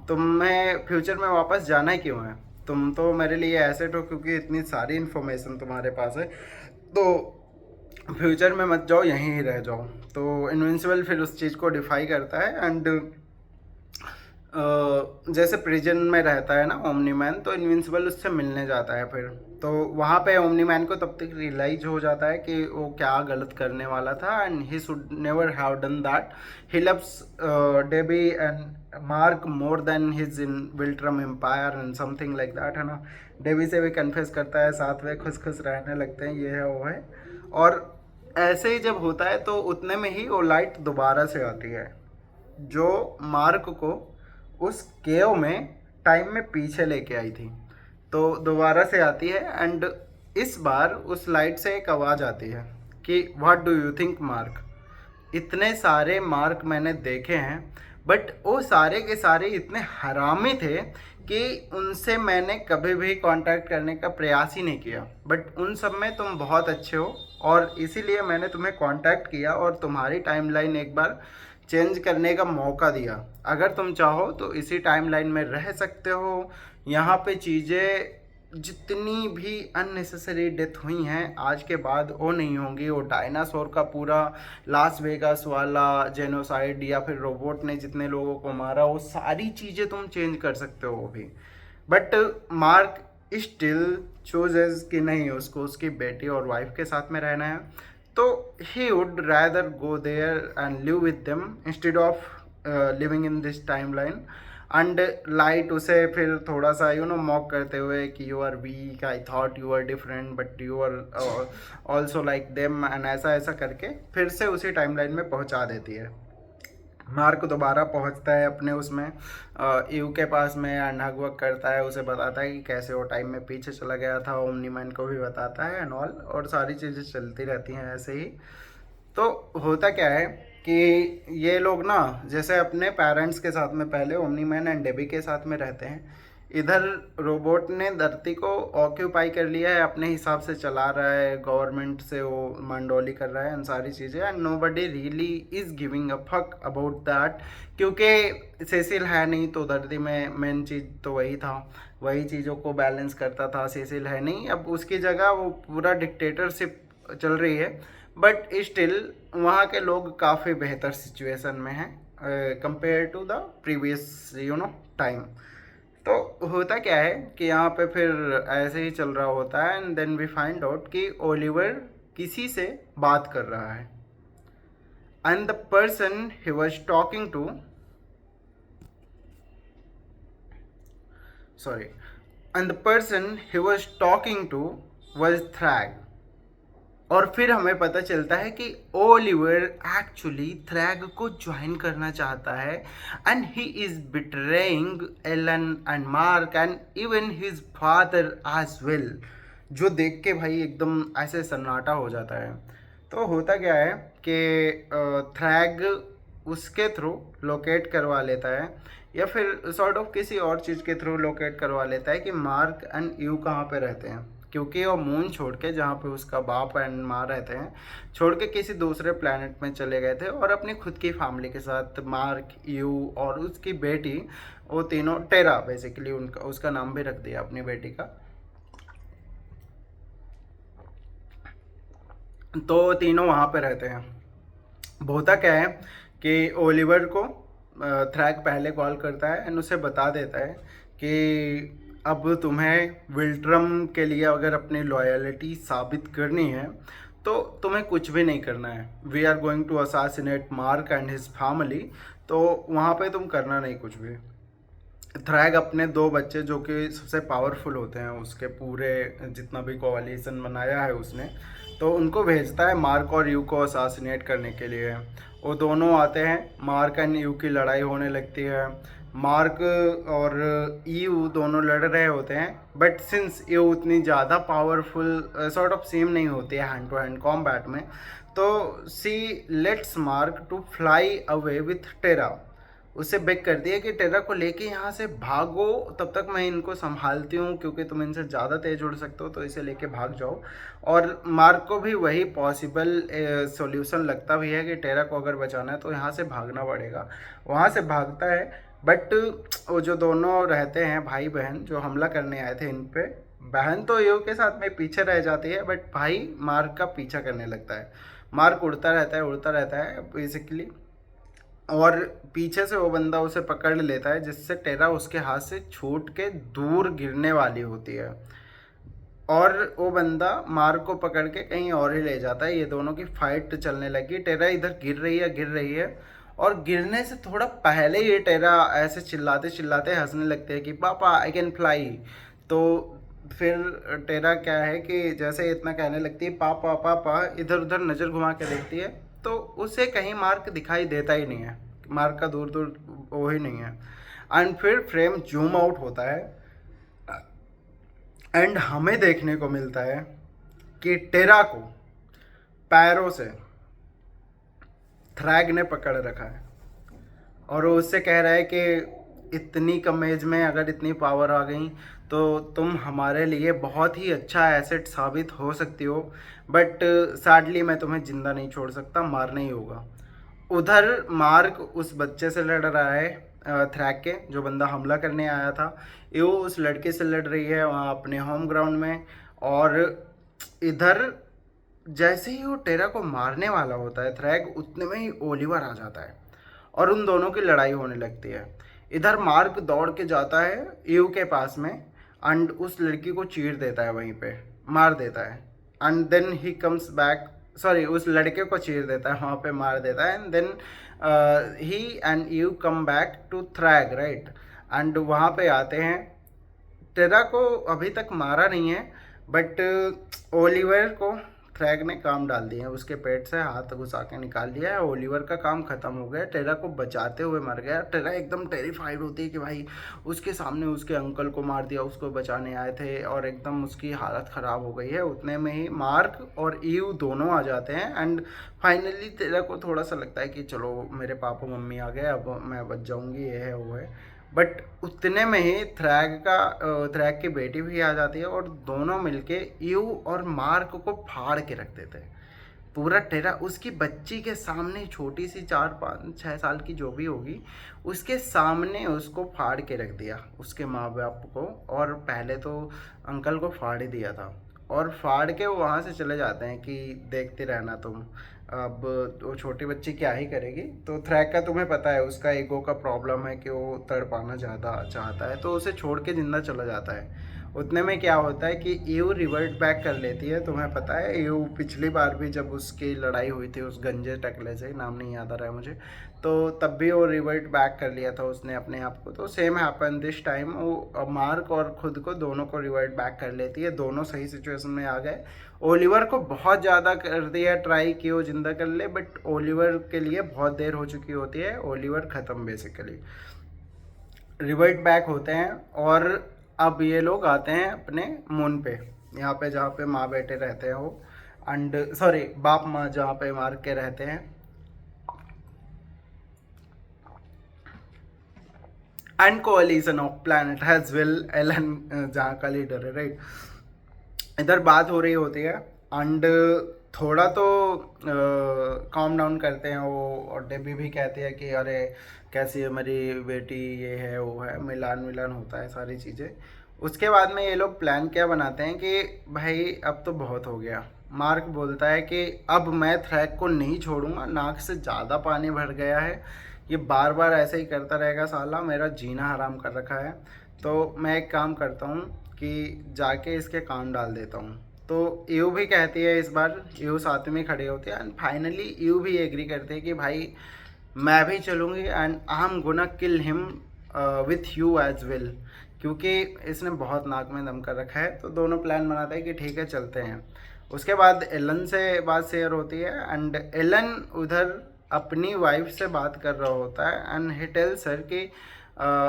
A: तुम्हें फ्यूचर में वापस जाना ही क्यों है, तुम तो मेरे लिए एसेट हो क्योंकि इतनी सारी इन्फॉर्मेशन तुम्हारे पास है, तो फ्यूचर में मत जाओ, यहीं ही रह जाओ। तो इनविंसिबल फिर उस चीज़ को डिफाई करता है, एंड जैसे प्रिजन में रहता है ना ओमनी मैन, तो इनविंसिबल उससे मिलने जाता है फिर। तो वहाँ पे ओमनी मैन को तब तक रियलाइज हो जाता है कि वो क्या गलत करने वाला था, and he should never have done that. He loves Debbie and Mark more than his in Viltrum empire and something like that, है ना। डेबी से भी कन्फेस करता है, साथ में खुश खुश रहने लगते हैं, ये है वो है। और ऐसे ही जब होता है तो उतने में ही वो लाइट दोबारा से आती है, जो मार्क को उस केव में टाइम में पीछे लेके आई थी। तो दोबारा से आती है, एंड इस बार उस लाइट से एक आवाज़ आती है कि what do you think mark. इतने सारे मार्क मैंने देखे हैं, बट वो सारे के सारे इतने हरामी थे कि उनसे मैंने कभी भी कांटेक्ट करने का प्रयास ही नहीं किया, बट उन सब में तुम बहुत अच्छे हो, और इसीलिए मैंने तुम्हें कांटेक्ट किया और तुम्हारी टाइमलाइन एक बार चेंज करने का मौका दिया। अगर तुम चाहो तो इसी टाइमलाइन में रह सकते हो। यहाँ पे चीज़ें जितनी भी अननेसेसरी डेथ हुई हैं आज के बाद वो नहीं होंगी। वो डायनासोर का पूरा लास वेगास वाला जेनोसाइड, या फिर रोबोट ने जितने लोगों को मारा, वो सारी चीज़ें तुम चेंज कर सकते हो अभी। बट मार्क स्टिल चूजेस कि नहीं, उसको उसकी बेटी और वाइफ के साथ में रहना है। तो he would rather go there and live with them instead of living in this timeline. And लाइट उसे फिर थोड़ा सा मॉक करते हुए कि you are weak, I thought you are different but you are also like them, and ऐसा ऐसा करके फिर से उसी टाइमलाइन में पहुंचा देती है। मार्क दोबारा पहुंचता है अपने उसमें ईव के पास में, एंड हग करता है, उसे बताता है कि कैसे वो टाइम में पीछे चला गया था, ओमनी मैन को भी बताता है एंड ऑल, और सारी चीज़ें चलती रहती हैं ऐसे ही। तो होता क्या है कि ये लोग ना जैसे अपने पेरेंट्स के साथ में पहले ओमनी मैन एंड डेबी के साथ में रहते हैं, इधर रोबोट ने धरती को ऑक्यूपाई कर लिया है, अपने हिसाब से चला रहा है, गवर्नमेंट से वो मंडोली कर रहा है एंड सारी चीज़ें, and nobody really is giving a fuck about that, क्योंकि सेसिल है नहीं तो धरती में मेन चीज़ तो वही था, वही चीज़ों को बैलेंस करता था। सेसिल है नहीं, अब उसकी जगह वो पूरा डिक्टेटरशिप चल रही है, बट स्टिल वहाँ के लोग काफ़ी बेहतर सिचुएशन में हैं compare to the previous time. तो होता क्या है कि यहाँ पे फिर ऐसे ही चल रहा होता है, and then we find out कि ओलिवर किसी से बात कर रहा है, and the person he was talking to, sorry, and the person he was talking to was Thragg. और फिर हमें पता चलता है कि ओलिवर एक्चुअली थ्रैग को ज्वाइन करना चाहता है, and he is betraying Allen and Mark and even his father as well, जो देख के भाई एकदम ऐसे सन्नाटा हो जाता है। तो होता क्या है कि थ्रैग उसके थ्रू लोकेट करवा लेता है, या फिर सॉर्ट ऑफ किसी और चीज़ के थ्रू लोकेट करवा लेता है कि मार्क एंड यू कहाँ पे रहते हैं, क्योंकि वो मून छोड़ के, जहाँ पे उसका बाप एंड माँ रहते हैं, छोड़ के किसी दूसरे प्लेनेट में चले गए थे, और अपनी खुद की फैमिली के साथ मार्क, यू और उसकी बेटी, वो तीनों, टेरा बेसिकली उनका, उसका नाम भी रख दिया अपनी बेटी का। तो तीनों वहाँ पे रहते हैं। होता क्या है कि ओलिवर को थ्रैक पहले कॉल करता है एंड उसे बता देता है कि अब तुम्हें विल्ट्रम के लिए अगर अपनी लॉयलिटी साबित करनी है तो तुम्हें कुछ भी नहीं करना है। We are going to assassinate Mark and his family, तो वहाँ पे तुम करना नहीं कुछ भी। थ्रैग अपने दो बच्चे जो कि सबसे पावरफुल होते हैं उसके पूरे जितना भी कोalition बनाया है उसने, तो उनको भेजता है मार्क और यू को असासिनेट करने के लिए। वो दोनों आते हैं, मार्क एंड यू की लड़ाई होने लगती है। मार्क और यू दोनों लड़ रहे होते हैं, बट सिंस यू उतनी ज़्यादा पावरफुल सॉर्ट ऑफ सेम नहीं होती है हैंड टू हैंड कॉम्बैट में, तो see let's Mark to fly away with Terra. उसे बेक कर दिया कि टेरा को लेके यहाँ से भागो, तब तक मैं इनको संभालती हूँ, क्योंकि तुम इनसे ज़्यादा तेज उड़ सकते हो, तो इसे लेके भाग जाओ। और मार्क को भी वही पॉसिबल सॉल्यूशन लगता भी है कि टेरा को अगर बचाना है तो यहाँ से भागना पड़ेगा। वहाँ से भागता है, बट वो जो दोनों रहते हैं भाई बहन जो हमला करने आए थे इन पे, बहन तो यू के साथ में पीछे रह जाती है, बट भाई मार्क का पीछा करने लगता है। मार्क उड़ता रहता है बेसिकली, और पीछे से वो बंदा उसे पकड़ लेता है, जिससे टेरा उसके हाथ से छूट के दूर गिरने वाली होती है, और वो बंदा मार्क को पकड़ के कहीं और ही ले जाता है। ये दोनों की फाइट चलने लगी। टेरा इधर गिर रही है, और गिरने से थोड़ा पहले ये टेरा ऐसे चिल्लाते चिल्लाते हंसने लगते हैं कि पापा आई कैन फ्लाई। तो फिर टेरा क्या है कि जैसे इतना कहने लगती है पापा पापा, इधर उधर नज़र घुमा के देखती है तो उसे कहीं मार्क दिखाई देता ही नहीं है। मार्क का दूर दूर वो ही नहीं है। एंड फिर फ्रेम जूम आउट होता है, एंड हमें देखने को मिलता है कि टेरा को पैरों से थ्रैग ने पकड़ रखा है, और वो उससे कह रहा है कि इतनी कम एज में अगर इतनी पावर आ गई तो तुम हमारे लिए बहुत ही अच्छा एसेट साबित हो सकती हो, बट सैडली मैं तुम्हें ज़िंदा नहीं छोड़ सकता, मारना ही होगा। उधर मार्क उस बच्चे से लड़ रहा है, थ्रैक के जो बंदा हमला करने आया था, ये उस लड़के से लड़ रही है वहाँ अपने होम ग्राउंड में। और इधर जैसे ही वो टेरा को मारने वाला होता है थ्रैक, उतने में ही ओलिवर आ जाता है और उन दोनों की लड़ाई होने लगती है। इधर मार्क दौड़ के जाता है ईव के पास में, एंड उस लड़की को चीर देता है, वहीं पे मार देता है। And then he comes back, sorry उस लड़के को चीर देता है, वहाँ पे मार देता है। And then he and Eve come back to Thragg, right. And वहाँ पे आते हैं। टेरा को अभी तक मारा नहीं है, बट ओलिवर को थ्रैग ने काम डाल दिए हैं, उसके पेट से हाथ घुसा के निकाल दिया है। ओलिवर का काम खत्म हो गया, टेरा को बचाते हुए मर गया। टेरा एकदम टेरिफाइड होती है कि भाई उसके सामने उसके अंकल को मार दिया, उसको बचाने आए थे, और एकदम उसकी हालत ख़राब हो गई है। उतने में ही मार्क और ईव दोनों आ जाते हैं, एंड फाइनली टेरा को थोड़ा सा लगता है कि चलो मेरे पापा मम्मी आ गए, अब मैं बच जाऊँगी, ये है वो है। बट उतने में ही थ्रैग की बेटी भी आ जाती है, और दोनों मिलके ईव और मार्क को फाड़ के रख देते हैं। पूरा टेरा उसकी बच्ची के सामने, छोटी सी 4 5 6 साल की जो भी होगी, उसके सामने उसको फाड़ के रख दिया, उसके माँ बाप को। और पहले तो अंकल को फाड़ ही दिया था, और फाड़ के वो वहाँ से चले जाते हैं कि देखते रहना तुम, अब वो छोटी बच्ची क्या ही करेगी। तो थ्रैक का तुम्हें पता है उसका ईगो का प्रॉब्लम है कि वो तड़पाना ज़्यादा चाहता है, तो उसे छोड़ के जिंदा चला जाता है। उतने में क्या होता है कि ईव रिवर्ट बैक कर लेती है। तुम्हें पता है ईव पिछली बार भी जब उसकी लड़ाई हुई थी उस गंजे टकले से, नाम नहीं याद आ रहा है मुझे, तो तब भी वो रिवर्ट बैक कर लिया था उसने अपने आप को। तो सेम हैपन दिस टाइम, वो मार्क और खुद को दोनों को रिवर्ट बैक कर लेती है, दोनों सही सिचुएशन में आ गए। ओलिवर को बहुत ज़्यादा कर दिया ट्राई कि वो जिंदा कर ले, बट ओलिवर के लिए बहुत देर हो चुकी होती है, ओलिवर ख़त्म बेसिकली। रिवर्ट बैक होते हैं, और अब ये लोग आते हैं अपने मून पे, यहाँ पे जहाँ पे माँ बेटे रहते हैं वो, एंड सॉरी बाप माँ जहाँ पे मार के रहते हैं। And coalition of planet has well, Allen जहाँ का लीडर है, राइट। इधर बात हो रही होती है, एंड थोड़ा तो काम डाउन करते हैं वो, और डेबी भी कहती है कि अरे कैसी है मेरी बेटी, ये है वो है, मिलान मिलान होता है सारी चीज़ें। उसके बाद में ये लोग प्लान क्या बनाते हैं कि भाई अब तो बहुत हो गया। मार्क बोलता है कि अब मैं थ्रैक को नहीं छोड़ूंगा, नाक से ज़्यादा पानी भर गया है, ये बार बार ऐसे ही करता रहेगा साला, मेरा जीना हराम कर रखा है। तो मैं एक काम करता हूँ कि जाके इसके कान डाल देता हूँ। तो यू भी कहती है, इस बार यू साथ में खड़े होते हैं, एंड फाइनली यू भी एग्री करते हैं कि भाई मैं भी चलूँगी, and I am gonna kill him with you as well, क्योंकि इसने बहुत नाक में दम कर रखा है। तो दोनों प्लान बनाते हैं कि ठीक है चलते हैं। उसके बाद एलन से बात शेयर होती है, एंड एलन उधर अपनी वाइफ से बात कर रहा होता है, एंड ही टेल्स हर कि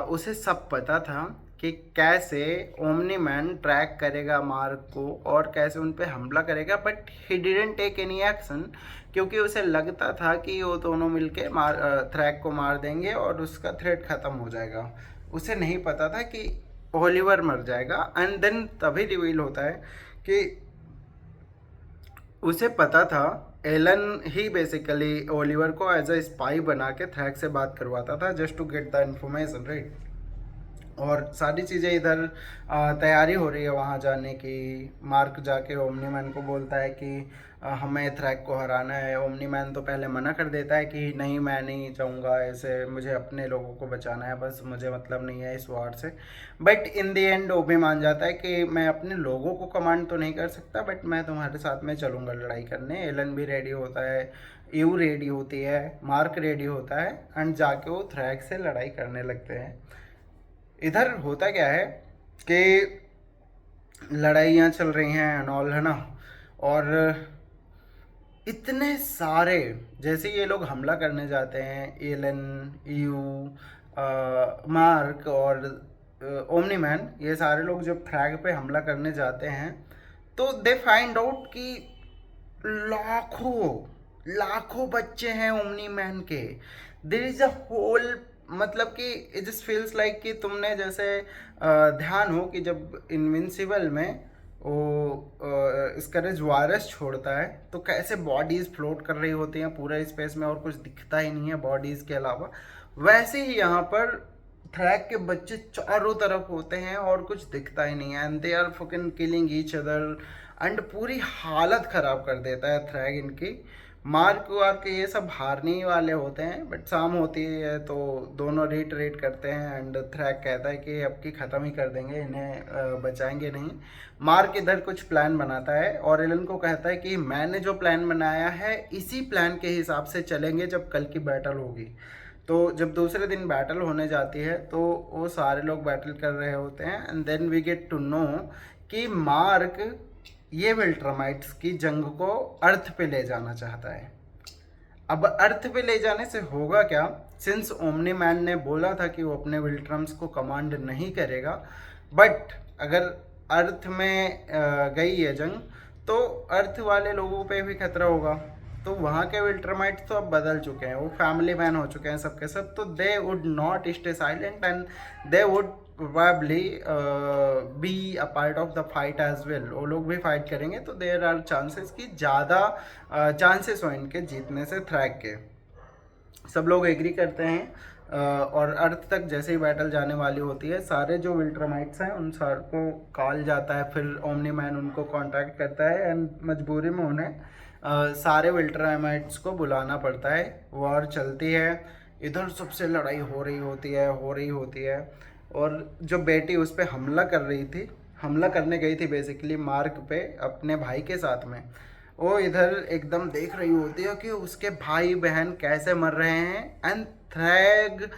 A: उसे सब पता था कि कैसे ओमनी मैन ट्रैक करेगा मार्क को और कैसे उन पे हमला करेगा, but he didn't take any action, क्योंकि उसे लगता था कि वो दोनों मिलके थ्रैक को मार देंगे और उसका थ्रेट ख़त्म हो जाएगा। उसे नहीं पता था कि ओलिवर मर जाएगा। एंड देन तभी रिवील होता है कि उसे पता था, एलन ही बेसिकली ओलिवर को एज अ स्पाई बना के थ्रैक से बात करवाता था, just to get the information, right. और सारी चीज़ें इधर तैयारी हो रही है वहाँ जाने की। मार्क जाके ओमनी मैन को बोलता है कि हमें थ्रैग को हराना है। ओमनी मैन तो पहले मना कर देता है कि नहीं, मैं नहीं चाहूँगा ऐसे, मुझे अपने लोगों को बचाना है, बस मुझे मतलब नहीं है इस वार से। बट इन द एंड वो भी मान जाता है कि मैं अपने लोगों को कमांड तो नहीं कर सकता, बट मैं तुम्हारे साथ में चलूँगा लड़ाई करने। एलन भी रेडी होता है, यू रेडी होती है, मार्क रेडी होता है, एंड जाके वो थ्रैग से लड़ाई करने लगते हैं। इधर होता क्या है कि लड़ाइयाँ चल रही हैं एंड ऑल, है ना। और इतने सारे, जैसे ये लोग हमला करने जाते हैं, एलन, यू, मार्क और ओमनी मैन, ये सारे लोग जब थ्रैग पे हमला करने जाते हैं तो दे फाइंड आउट कि लाखों लाखों बच्चे हैं ओमनी मैन के। देर इज अ होल, मतलब कि इट जस्ट फील्स लाइक कि तुमने जैसे ध्यान हो कि जब इनविंसिबल में वो स्करेज वायरस छोड़ता है तो कैसे बॉडीज फ्लोट कर रही होती हैं पूरे स्पेस में और कुछ दिखता ही नहीं है बॉडीज के अलावा, वैसे ही यहाँ पर थ्रैग के बच्चे चारों तरफ होते हैं और कुछ दिखता ही नहीं है, and they are fucking killing each other, and पूरी हालत ख़राब कर देता है थ्रैग इनकी। मार्क वार्क ये सब हारने ही वाले होते हैं, बट शाम होती है तो दोनों रेट करते हैं, एंड थ्रैग कहता है कि अब की ख़त्म ही कर देंगे इन्हें, बचाएंगे नहीं। मार्क इधर कुछ प्लान बनाता है और एलन को कहता है कि मैंने जो प्लान बनाया है इसी प्लान के हिसाब से चलेंगे जब कल की बैटल होगी। तो जब दूसरे दिन बैटल होने जाती है तो वो सारे लोग बैटल कर रहे होते हैं, and then we get to know कि मार्क ये विल्ट्रामाइट्स की जंग को अर्थ पे ले जाना चाहता है। अब अर्थ पे ले जाने से होगा क्या, सिंस ओमनी मैन ने बोला था कि वो अपने विल्ट्रम्स को कमांड नहीं करेगा, बट अगर अर्थ में गई है जंग तो अर्थ वाले लोगों पे भी खतरा होगा। तो वहाँ के विल्ट्रामाइट्स तो अब बदल चुके हैं, वो फैमिली मैन हो चुके हैं सबके सब, तो they would not stay silent and they would probably be a part of the fight as well। वो लोग भी फाइट करेंगे तो देयर आर चांसेस कि ज़्यादा चांसेस हो इनके जीतने से थ्रैग के। सब लोग एग्री करते हैं, और अर्थ तक जैसे ही बैटल जाने वाली होती है सारे जो विल्ट्रामाइट्स हैं उन सार को कॉल जाता है, फिर ओमनी मैन उनको कांटेक्ट करता है एंड मजबूरी में उन्हें सारे विल्ट्रामाइट्स को बुलाना पड़ता है। वॉर चलती है, इधर सबसे लड़ाई हो रही होती है, और जो बेटी उस पर हमला करने गई थी बेसिकली मार्क पे अपने भाई के साथ में, वो इधर एकदम देख रही होती है कि उसके भाई बहन कैसे मर रहे हैं, एंड थ्रैग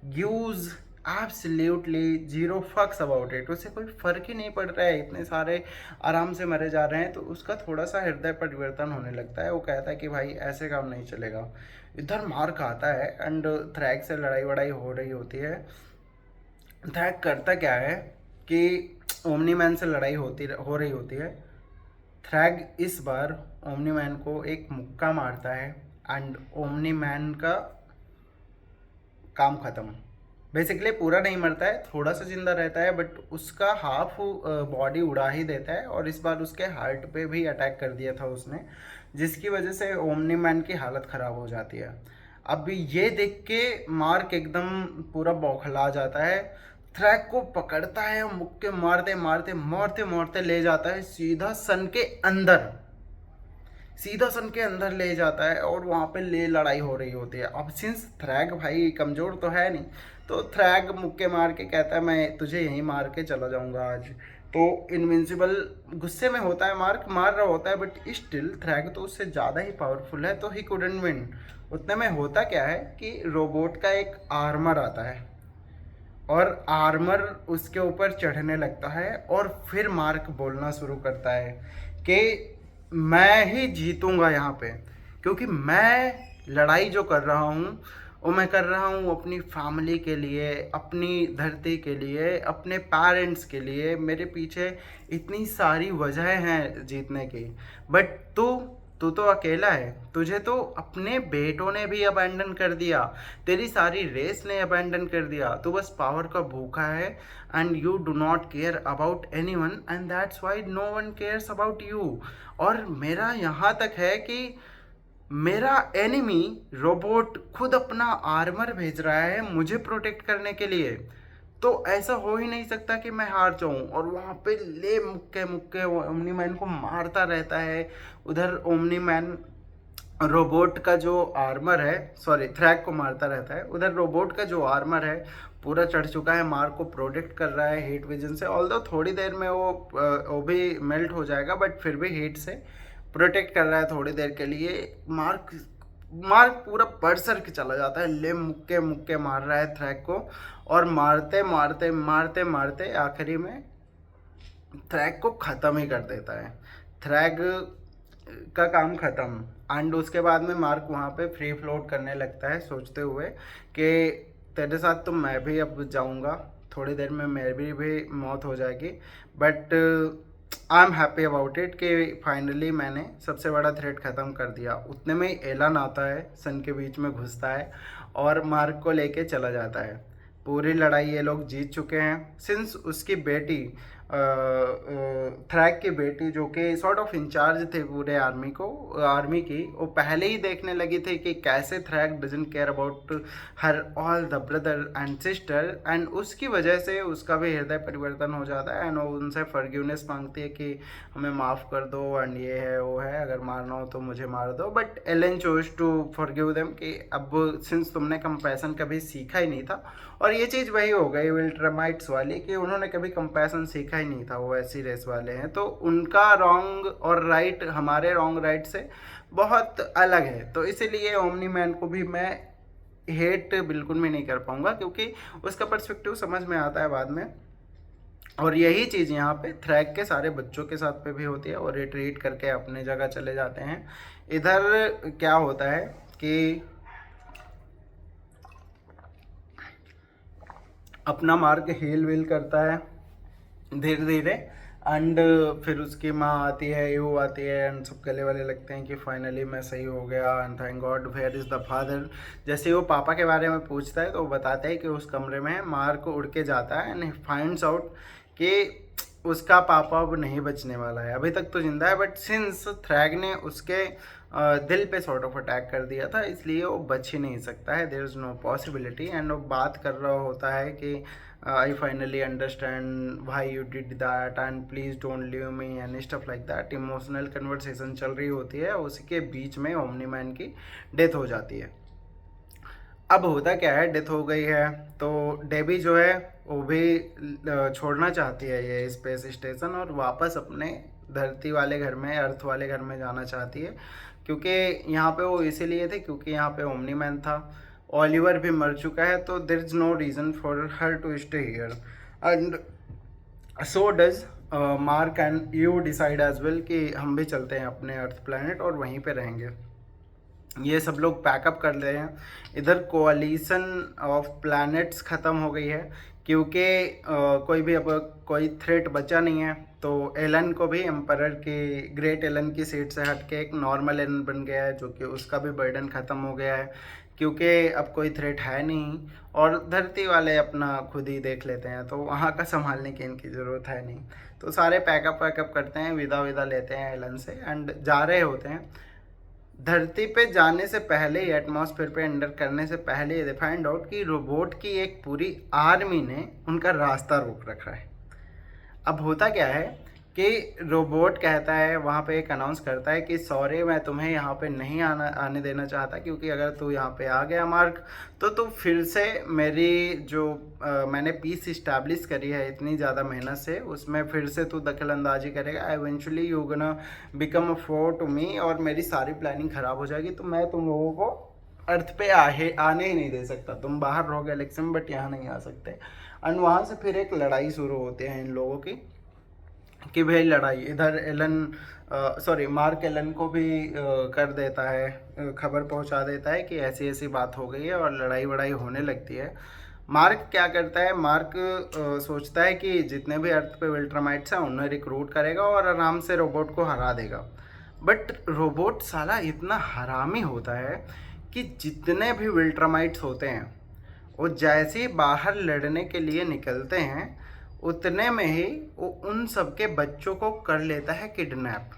A: गिव्स एब्सोल्युटली जीरो फक्स अबाउट इट। उसे कोई फर्क ही नहीं पड़ रहा है, इतने सारे आराम से मरे जा रहे हैं, तो उसका थोड़ा सा हृदय परिवर्तन होने लगता है। वो कहता है कि भाई ऐसे काम नहीं चलेगा। इधर मार्क आता है एंड थ्रैग से लड़ाई वड़ाई हो रही होती है। थ्रैग करता क्या है कि ओमनी मैन से लड़ाई हो रही होती है। थ्रैग इस बार ओमनी मैन को एक मुक्का मारता है एंड ओमनी मैन का काम ख़त्म। बेसिकली पूरा नहीं मरता है, थोड़ा सा जिंदा रहता है, बट उसका हाफ बॉडी उड़ा ही देता है, और इस बार उसके हार्ट पे भी अटैक कर दिया था उसने, जिसकी वजह से ओमनी मैन की हालत ख़राब हो जाती है। अब ये देख के मार्क एकदम पूरा बौखला जाता है, थ्रैग को पकड़ता है और मुक्के मारते ले जाता है सीधा सन के अंदर ले जाता है, और वहाँ पे लड़ाई हो रही होती है। अब सिंस थ्रैग भाई कमज़ोर तो है नहीं, तो थ्रैग मुक्के मार के कहता है मैं तुझे यहीं मार के चला जाऊँगा आज। तो इनविंसिबल गुस्से में होता है, मार्क मार रहा होता है, बट स्टिल थ्रैग तो उससे ज़्यादा ही पावरफुल है, तो ही कुडंट विन। उतने में होता क्या है कि रोबोट का एक आर्मर आता है और आर्मर उसके ऊपर चढ़ने लगता है, और फिर मार्क बोलना शुरू करता है कि मैं ही जीतूंगा यहाँ पे, क्योंकि मैं लड़ाई जो कर रहा हूँ वो मैं कर रहा हूँ अपनी फैमिली के लिए, अपनी धरती के लिए, अपने पेरेंट्स के लिए। मेरे पीछे इतनी सारी वजह हैं जीतने की, बट तू तो अकेला है, तुझे तो अपने बेटों ने भी अबैंडन कर दिया, तेरी सारी रेस ने अबैंडन कर दिया, तू बस पावर का भूखा है, and you do not care about anyone, and that's why no one cares about you. और मेरा यहाँ तक है कि मेरा एनिमी रोबोट खुद अपना आर्मर भेज रहा है मुझे प्रोटेक्ट करने के लिए, तो ऐसा हो ही नहीं सकता कि मैं हार जाऊं। और वहाँ पे ले मुक्के मुक्के वो ओमनी मैन को मारता रहता है। उधर ओमनी मैन रोबोट का जो आर्मर है, सॉरी थ्रैक को मारता रहता है। उधर रोबोट का जो आर्मर है पूरा चढ़ चुका है, मार्क को प्रोटेक्ट कर रहा है हीट विजन से। ऑल्दो थोड़ी देर में वो भी मेल्ट हो जाएगा, बट फिर भी हीट से प्रोटेक्ट कर रहा है थोड़ी देर के लिए। मार्क मार्क पूरा बरसर चला जाता है, ले मुक्के मुक्के मार रहा है थ्रैक को। और मारते मारते मारते मारते आखिरी में थ्रैक को ख़त्म ही कर देता है। थ्रैक का काम ख़त्म। एंड उसके बाद में मार्क वहाँ पे फ्री फ्लोट करने लगता है, सोचते हुए कि तेरे साथ तो मैं भी अब जाऊँगा, थोड़ी देर में मेरी भी मौत हो जाएगी। But I am happy about it कि फाइनली मैंने सबसे बड़ा थ्रेट ख़त्म कर दिया। उतने में ही एलन आता है, सन के बीच में घुसता है और मार्क को लेके चला जाता है। पूरी लड़ाई ये लोग जीत चुके हैं। सिंस उसकी बेटी थ्रैक की बेटी, जो कि सॉर्ट ऑफ इंचार्ज थे पूरे आर्मी की, वो पहले ही देखने लगी थी कि कैसे Thragg doesn't care about her all the brother and sister. And उसकी वजह से उसका भी हृदय परिवर्तन हो जाता है एंड वो उनसे फॉरगिवनेस मांगती है कि हमें माफ़ कर दो एंड ये है वो है, अगर मारना हो तो मुझे मार दो। But Allen chose to forgive them कि अब सिंस तुमने कंपैशन कभी सीखा ही नहीं था। और ये चीज़ वही हो गई विल्ट्रामाइट्स वाली कि उन्होंने कभी कंपैशन सीखा ही नहीं था, वो ऐसी रेस वाले हैं। तो उनका रॉन्ग और राइट हमारे रॉन्ग राइट से बहुत अलग है। तो इसीलिए ओमनी मैन को भी मैं हेट बिल्कुल भी नहीं कर पाऊंगा, क्योंकि उसका पर्सपेक्टिव समझ में आता है बाद में। और यही चीज़ यहाँ पे थ्रैक के सारे बच्चों के साथ पे भी होती है और रिट्रीट करके अपने जगह चले जाते हैं। इधर क्या होता है कि अपना मार्ग हील वील करता है धीरे धीरे। एंड फिर उसकी माँ आती है, यू आती है एंड सब गले वाले लगते हैं कि फाइनली मैं सही हो गया and thank God where is the father. जैसे वो पापा के बारे में पूछता है तो वो बताता है कि उस कमरे में मार्क उड़ के जाता है एंड फाइंड्स आउट कि उसका पापा अब नहीं बचने वाला है। अभी तक तो जिंदा है, बट सिंस थ्रैग ने उसके दिल पे सॉर्ट ऑफ अटैक कर दिया था, इसलिए वो बच ही नहीं सकता है। There is no possibility. And वो बात कर रहा होता है कि I finally understand why you did that and please don't leave me and stuff like that. Emotional conversation चल रही होती है, उसी के बीच में ओमनी मैन की डेथ हो जाती है। अब होता क्या है, डेथ हो गई है तो डेबी जो है वो भी छोड़ना चाहती है ये स्पेस स्टेशन और वापस अपने धरती वाले घर में, अर्थ वाले घर में जाना चाहती है। क्योंकि यहाँ पे वो इसीलिए थे क्योंकि यहाँ पे ओमनी मैन था, ओलिवर भी मर चुका है, तो there is no reason for her to stay here. And so does Mark and you decide as well कि हम भी चलते हैं अपने अर्थ प्लैनेट और वहीं पे रहेंगे। ये सब लोग पैकअप कर रहे हैं। इधर कोalition ऑफ प्लैनेट्स ख़त्म हो गई है क्योंकि कोई भी अब कोई थ्रेट बचा नहीं है। तो एलन को भी एम्परर की, ग्रेट एलन की सीट से हट के एक नॉर्मल एलन बन गया है, जो कि उसका भी बर्डन ख़त्म हो गया है क्योंकि अब कोई थ्रेट है नहीं और धरती वाले अपना खुद ही देख लेते हैं, तो वहाँ का संभालने की इनकी ज़रूरत है नहीं। तो सारे पैकअप वैकअप करते हैं, विदा लेते हैं एलन से एंड जा रहे होते हैं। धरती पे जाने से पहले ही, एटमॉस्फेयर पे एंटर करने से पहले दे फाइंड आउट कि रोबोट की एक पूरी आर्मी ने उनका रास्ता रोक रखा है। अब होता क्या है कि रोबोट कहता है, वहाँ पे एक अनाउंस करता है कि सॉरी मैं तुम्हें यहाँ पे नहीं आने देना चाहता, क्योंकि अगर तू यहाँ पे आ गया मार्क तो तू फिर से मेरी जो मैंने पीस इस्टेब्लिश करी है इतनी ज़्यादा मेहनत से, उसमें फिर से तू दखल अंदाजी करेगा। Eventually you gonna become a foe to me और मेरी सारी प्लानिंग ख़राब हो जाएगी। तो मैं तुम लोगों को अर्थ पे आने ही नहीं दे सकता। तुम बाहर रहो गैलेक्सी में बट यहाँ नहीं आ सकते। एंड वहाँ से फिर एक लड़ाई शुरू होती है इन लोगों की कि भाई लड़ाई। इधर एलन मार्क एलन को भी कर देता है, खबर पहुंचा देता है कि ऐसी ऐसी बात हो गई है और लड़ाई वड़ाई होने लगती है। मार्क क्या करता है, मार्क सोचता है कि जितने भी अर्थ पे विल्ट्रामाइट्स हैं उन्हें रिक्रूट करेगा और आराम से रोबोट को हरा देगा। बट रोबोट साला इतना हरामी होता है कि जितने भी विल्ट्रामाइट्स होते हैं वो जैसे ही बाहर लड़ने के लिए निकलते हैं उतने में ही वो उन सबके बच्चों को कर लेता है किडनैप।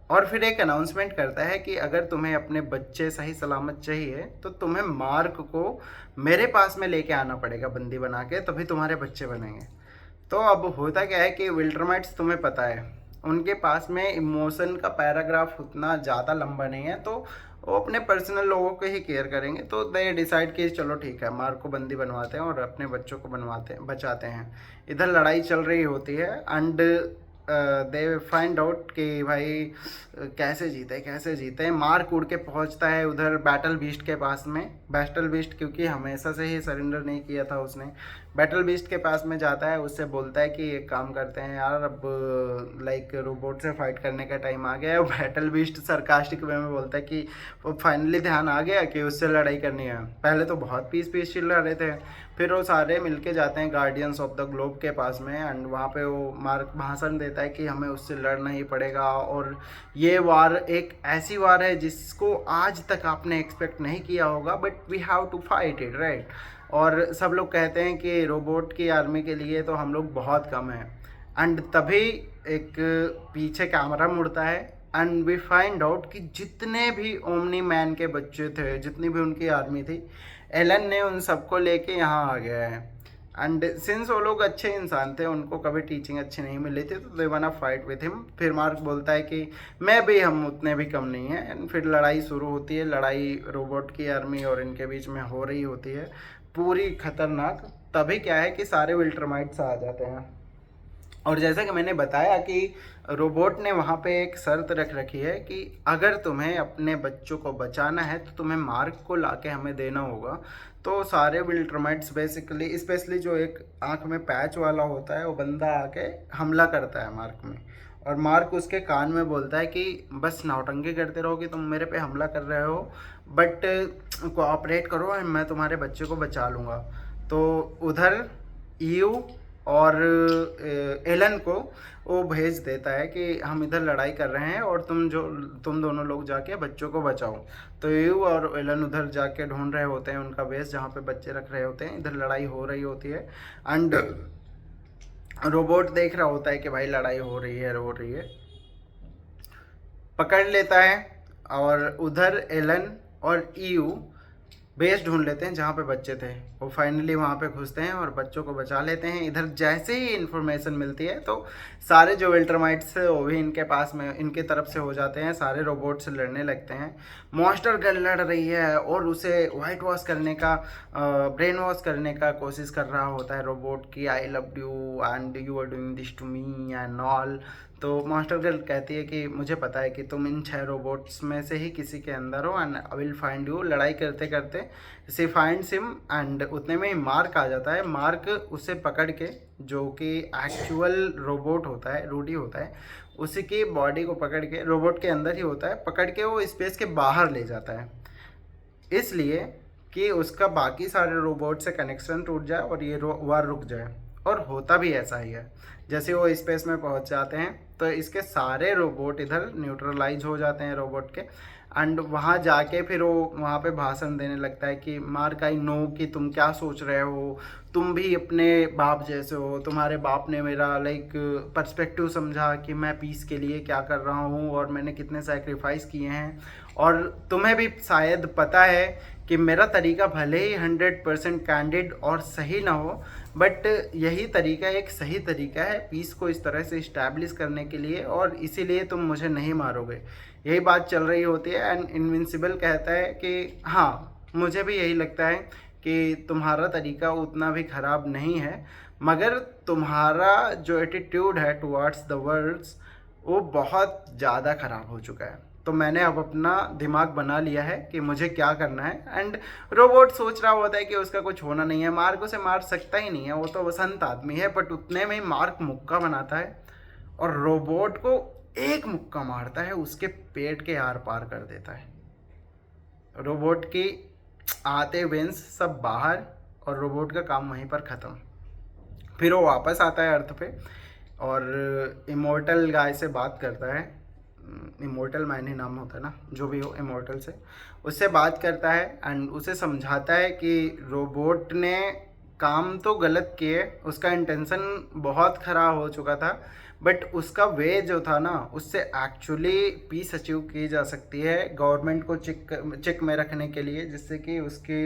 A: और फिर एक अनाउंसमेंट करता है कि अगर तुम्हें अपने बच्चे सही सलामत चाहिए तो तुम्हें मार्क को मेरे पास में लेके आना पड़ेगा बंदी बना के, तभी तुम्हारे बच्चे बनेंगे। तो अब होता क्या है कि विल्ट्रमाइट्स, तुम्हें पता है, उनके पास में इमोशन का पैराग्राफ उतना ज़्यादा लंबा नहीं है, तो वो अपने पर्सनल लोगों को ही केयर करेंगे। तो दे डिसाइड कि चलो ठीक है, मार्क को बंदी बनवाते हैं और अपने बच्चों को बनवाते हैं, बचाते हैं। इधर लड़ाई चल रही होती है एंड दे फाइंड आउट कि भाई कैसे जीते। मार्क उड़ के पहुंचता है उधर बैटल बीस्ट के पास में। बैटल बीस्ट क्योंकि हमेशा से ही सरेंडर नहीं किया था उसने, बैटल बीस्ट के पास में जाता है, उससे बोलता है कि एक काम करते हैं यार, अब लाइक रोबोट से फाइट करने का टाइम आ गया है। बैटल बीस्ट सरकास्टिक वे में बोलता है कि वो फाइनली ध्यान आ गया कि उससे लड़ाई करनी है। पहले तो बहुत पीस चिल्ला रहे थे, फिर वो सारे मिलके जाते हैं गार्डियंस ऑफ द ग्लोब के पास में एंड वहाँ पे वो मार्क भाषण देता है कि हमें उससे लड़ना ही पड़ेगा, और ये वार एक ऐसी वार है जिसको आज तक आपने एक्सपेक्ट नहीं किया होगा, but we have to fight it, right. और सब लोग कहते हैं कि रोबोट की आर्मी के लिए तो हम लोग बहुत कम हैं। एंड तभी एक पीछे कैमरा मुड़ता है एंड वी फाइंड आउट कि जितने भी ओमनी मैन के बच्चे थे, जितनी भी उनकी आर्मी थी, एलन ने उन सबको लेके यहाँ आ गया है। एंड सिंस वो लोग अच्छे इंसान थे, उनको कभी टीचिंग अच्छी नहीं मिली थी, तो दे वाना फाइट विथ हिम। फिर मार्क बोलता है कि मैं भी, हम उतने भी कम नहीं हैं। एंड फिर लड़ाई शुरू होती है। लड़ाई रोबोट की आर्मी और इनके बीच में हो रही होती है, पूरी खतरनाक। तभी क्या है कि सारे विल्ट्रमाइट्स आ जाते हैं। और जैसा कि मैंने बताया कि रोबोट ने वहाँ पे एक शर्त रख रखी है कि अगर तुम्हें अपने बच्चों को बचाना है तो तुम्हें मार्क को लाके हमें देना होगा। तो सारे विल्ट्रमाइट्स बेसिकली, स्पेशली जो एक आँख में पैच वाला होता है, वो बंदा आके हमला करता है मार्क में, और मार्क उसके कान में बोलता है कि बस नौटंकी करते रहो कि तुम मेरे पे हमला कर रहे हो, बट कोऑपरेट करो और मैं तुम्हारे बच्चे को बचा लूँगा। तो उधर ईयू और एलन को वो भेज देता है कि हम इधर लड़ाई कर रहे हैं और तुम दोनों लोग जाके बच्चों को बचाओ। तो ईयू और एलन उधर जाके ढूंढ रहे होते हैं उनका बेस जहाँ पे बच्चे रख रहे होते हैं। इधर लड़ाई हो रही होती है एंड रोबोट देख रहा होता है कि भाई लड़ाई हो रही है, पकड़ लेता है। और उधर एलन और ईयू बेस ढूंढ लेते हैं जहाँ पे बच्चे थे। वो फाइनली वहाँ पे घुसते हैं और बच्चों को बचा लेते हैं। इधर जैसे ही इन्फॉर्मेशन मिलती है तो सारे जो विल्ट्रमाइट्स वो भी इनके पास में, इनके तरफ से हो जाते हैं। सारे रोबोट से लड़ने लगते हैं। मॉन्स्टर गर्ल लड़ रही है और उसे वाइट वॉश करने का, ब्रेन वॉश करने का कोशिश कर रहा होता है रोबोट की, I love you and you are doing this to me and all. तो मॉन्स्टर गर्ल कहती है कि मुझे पता है कि तुम इन 6 रोबोट्स में से ही किसी के अंदर हो and I will find you. लड़ाई करते करते सी फाइंड्स हिम एंड उतने में ही मार्क आ जाता है। मार्क उसे पकड़ के, जो कि एक्चुअल रोबोट होता है, रूडी होता है, उसी की बॉडी को पकड़ के, रोबोट के अंदर ही होता है, पकड़ के वो स्पेस के बाहर ले जाता है, इसलिए कि उसका बाकी सारे रोबोट से कनेक्शन टूट जाए और ये वार रुक जाए। और होता भी ऐसा ही है। जैसे वो स्पेस में पहुंच जाते हैं तो इसके सारे रोबोट इधर न्यूट्रलाइज हो जाते हैं रोबोट के। एंड वहाँ जाके फिर वो वहाँ पे भाषण देने लगता है कि मार्क, आई नो कि तुम क्या सोच रहे हो, तुम भी अपने बाप जैसे हो। तुम्हारे बाप ने मेरा लाइक पर्सपेक्टिव समझा कि मैं पीस के लिए क्या कर रहा हूँ और मैंने कितने सैक्रिफाइस किए हैं। और तुम्हें भी शायद पता है कि मेरा तरीका भले ही 100% कैंडिड और सही ना हो, बट यही तरीका एक सही तरीका है पीस को इस तरह से इस्टेब्लिश करने के लिए, और इसीलिए तुम मुझे नहीं मारोगे। यही बात चल रही होती है एंड इनविंसिबल कहता है कि हाँ, मुझे भी यही लगता है कि तुम्हारा तरीका उतना भी ख़राब नहीं है, मगर तुम्हारा जो एटीट्यूड है टुवर्ड्स द वर्ड्स वो बहुत ज़्यादा ख़राब हो चुका है। तो मैंने अब अपना दिमाग बना लिया है कि मुझे क्या करना है। एंड रोबोट सोच रहा होता है कि उसका कुछ होना नहीं है, मार्क उसे मार सकता ही नहीं है, वो तो वसंत आदमी है। बट उतने में ही मार्क मुक्का बनाता है और रोबोट को एक मुक्का मारता है, उसके पेट के आर पार कर देता है। रोबोट की आते वेंस सब बाहर और रोबोट का काम वहीं पर ख़त्म। फिर वो वापस आता है अर्थ पे और इमोर्टल गाय से बात करता है। इमोर्टल मैन ही नाम होता है ना, जो भी हो, इमोर्टल से उससे बात करता है एंड उसे समझाता है कि रोबोट ने काम तो गलत किए, उसका इंटेंशन बहुत ख़राब हो चुका था, बट उसका वे जो था ना, उससे एक्चुअली पीस अचीव की जा सकती है गवर्नमेंट को चेक में रखने के लिए, जिससे कि उसके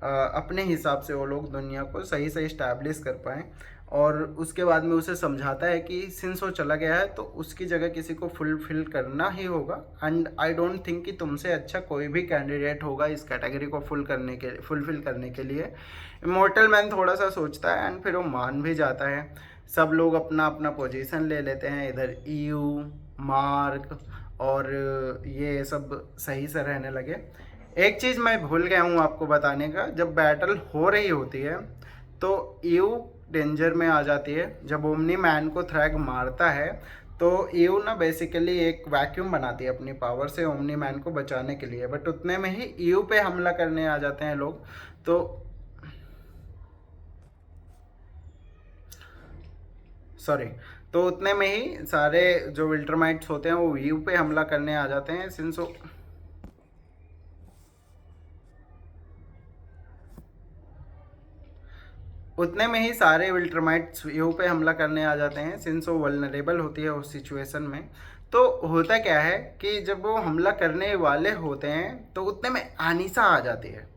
A: अपने हिसाब से वो लोग दुनिया को सही सही इस्टेब्लिश कर पाएँ। और उसके बाद में उसे समझाता है कि सिंस वो चला गया है तो उसकी जगह किसी को फुलफिल करना ही होगा। एंड आई डोंट थिंक कि तुमसे अच्छा कोई भी कैंडिडेट होगा इस कैटेगरी को फुलफिल करने के लिए। इमोर्टल मैन थोड़ा सा सोचता है एंड फिर वो मान भी जाता है। सब लोग अपना अपना पोजीशन ले लेते हैं, इधर ईयू, मार्क और ये सब सही से रहने लगे। एक चीज़ मैं भूल गया हूँ आपको बताने का, जब बैटल हो रही होती है तो ईयू डेंजर में आ जाती है। जब ओमनी मैन को थ्रैग मारता है तो ईयू ना बेसिकली एक वैक्यूम बनाती है अपनी पावर से ओमनी मैन को बचाने के लिए, बट उतने में ही ईयू पे हमला करने आ जाते हैं लोग। तो सॉरी, तो उतने में ही सारे जो विल्टरमाइट्स होते हैं वो ईयू पे हमला करने आ जाते हैं। सिंस उतने में ही सारे विल्ट्रमाइट्स यू पे हमला करने आ जाते हैं, सिंस वो वल्नरेबल होती है उस सिचुएशन में। तो होता क्या है कि जब वो हमला करने वाले होते हैं तो उतने में अनीसा आ जाती है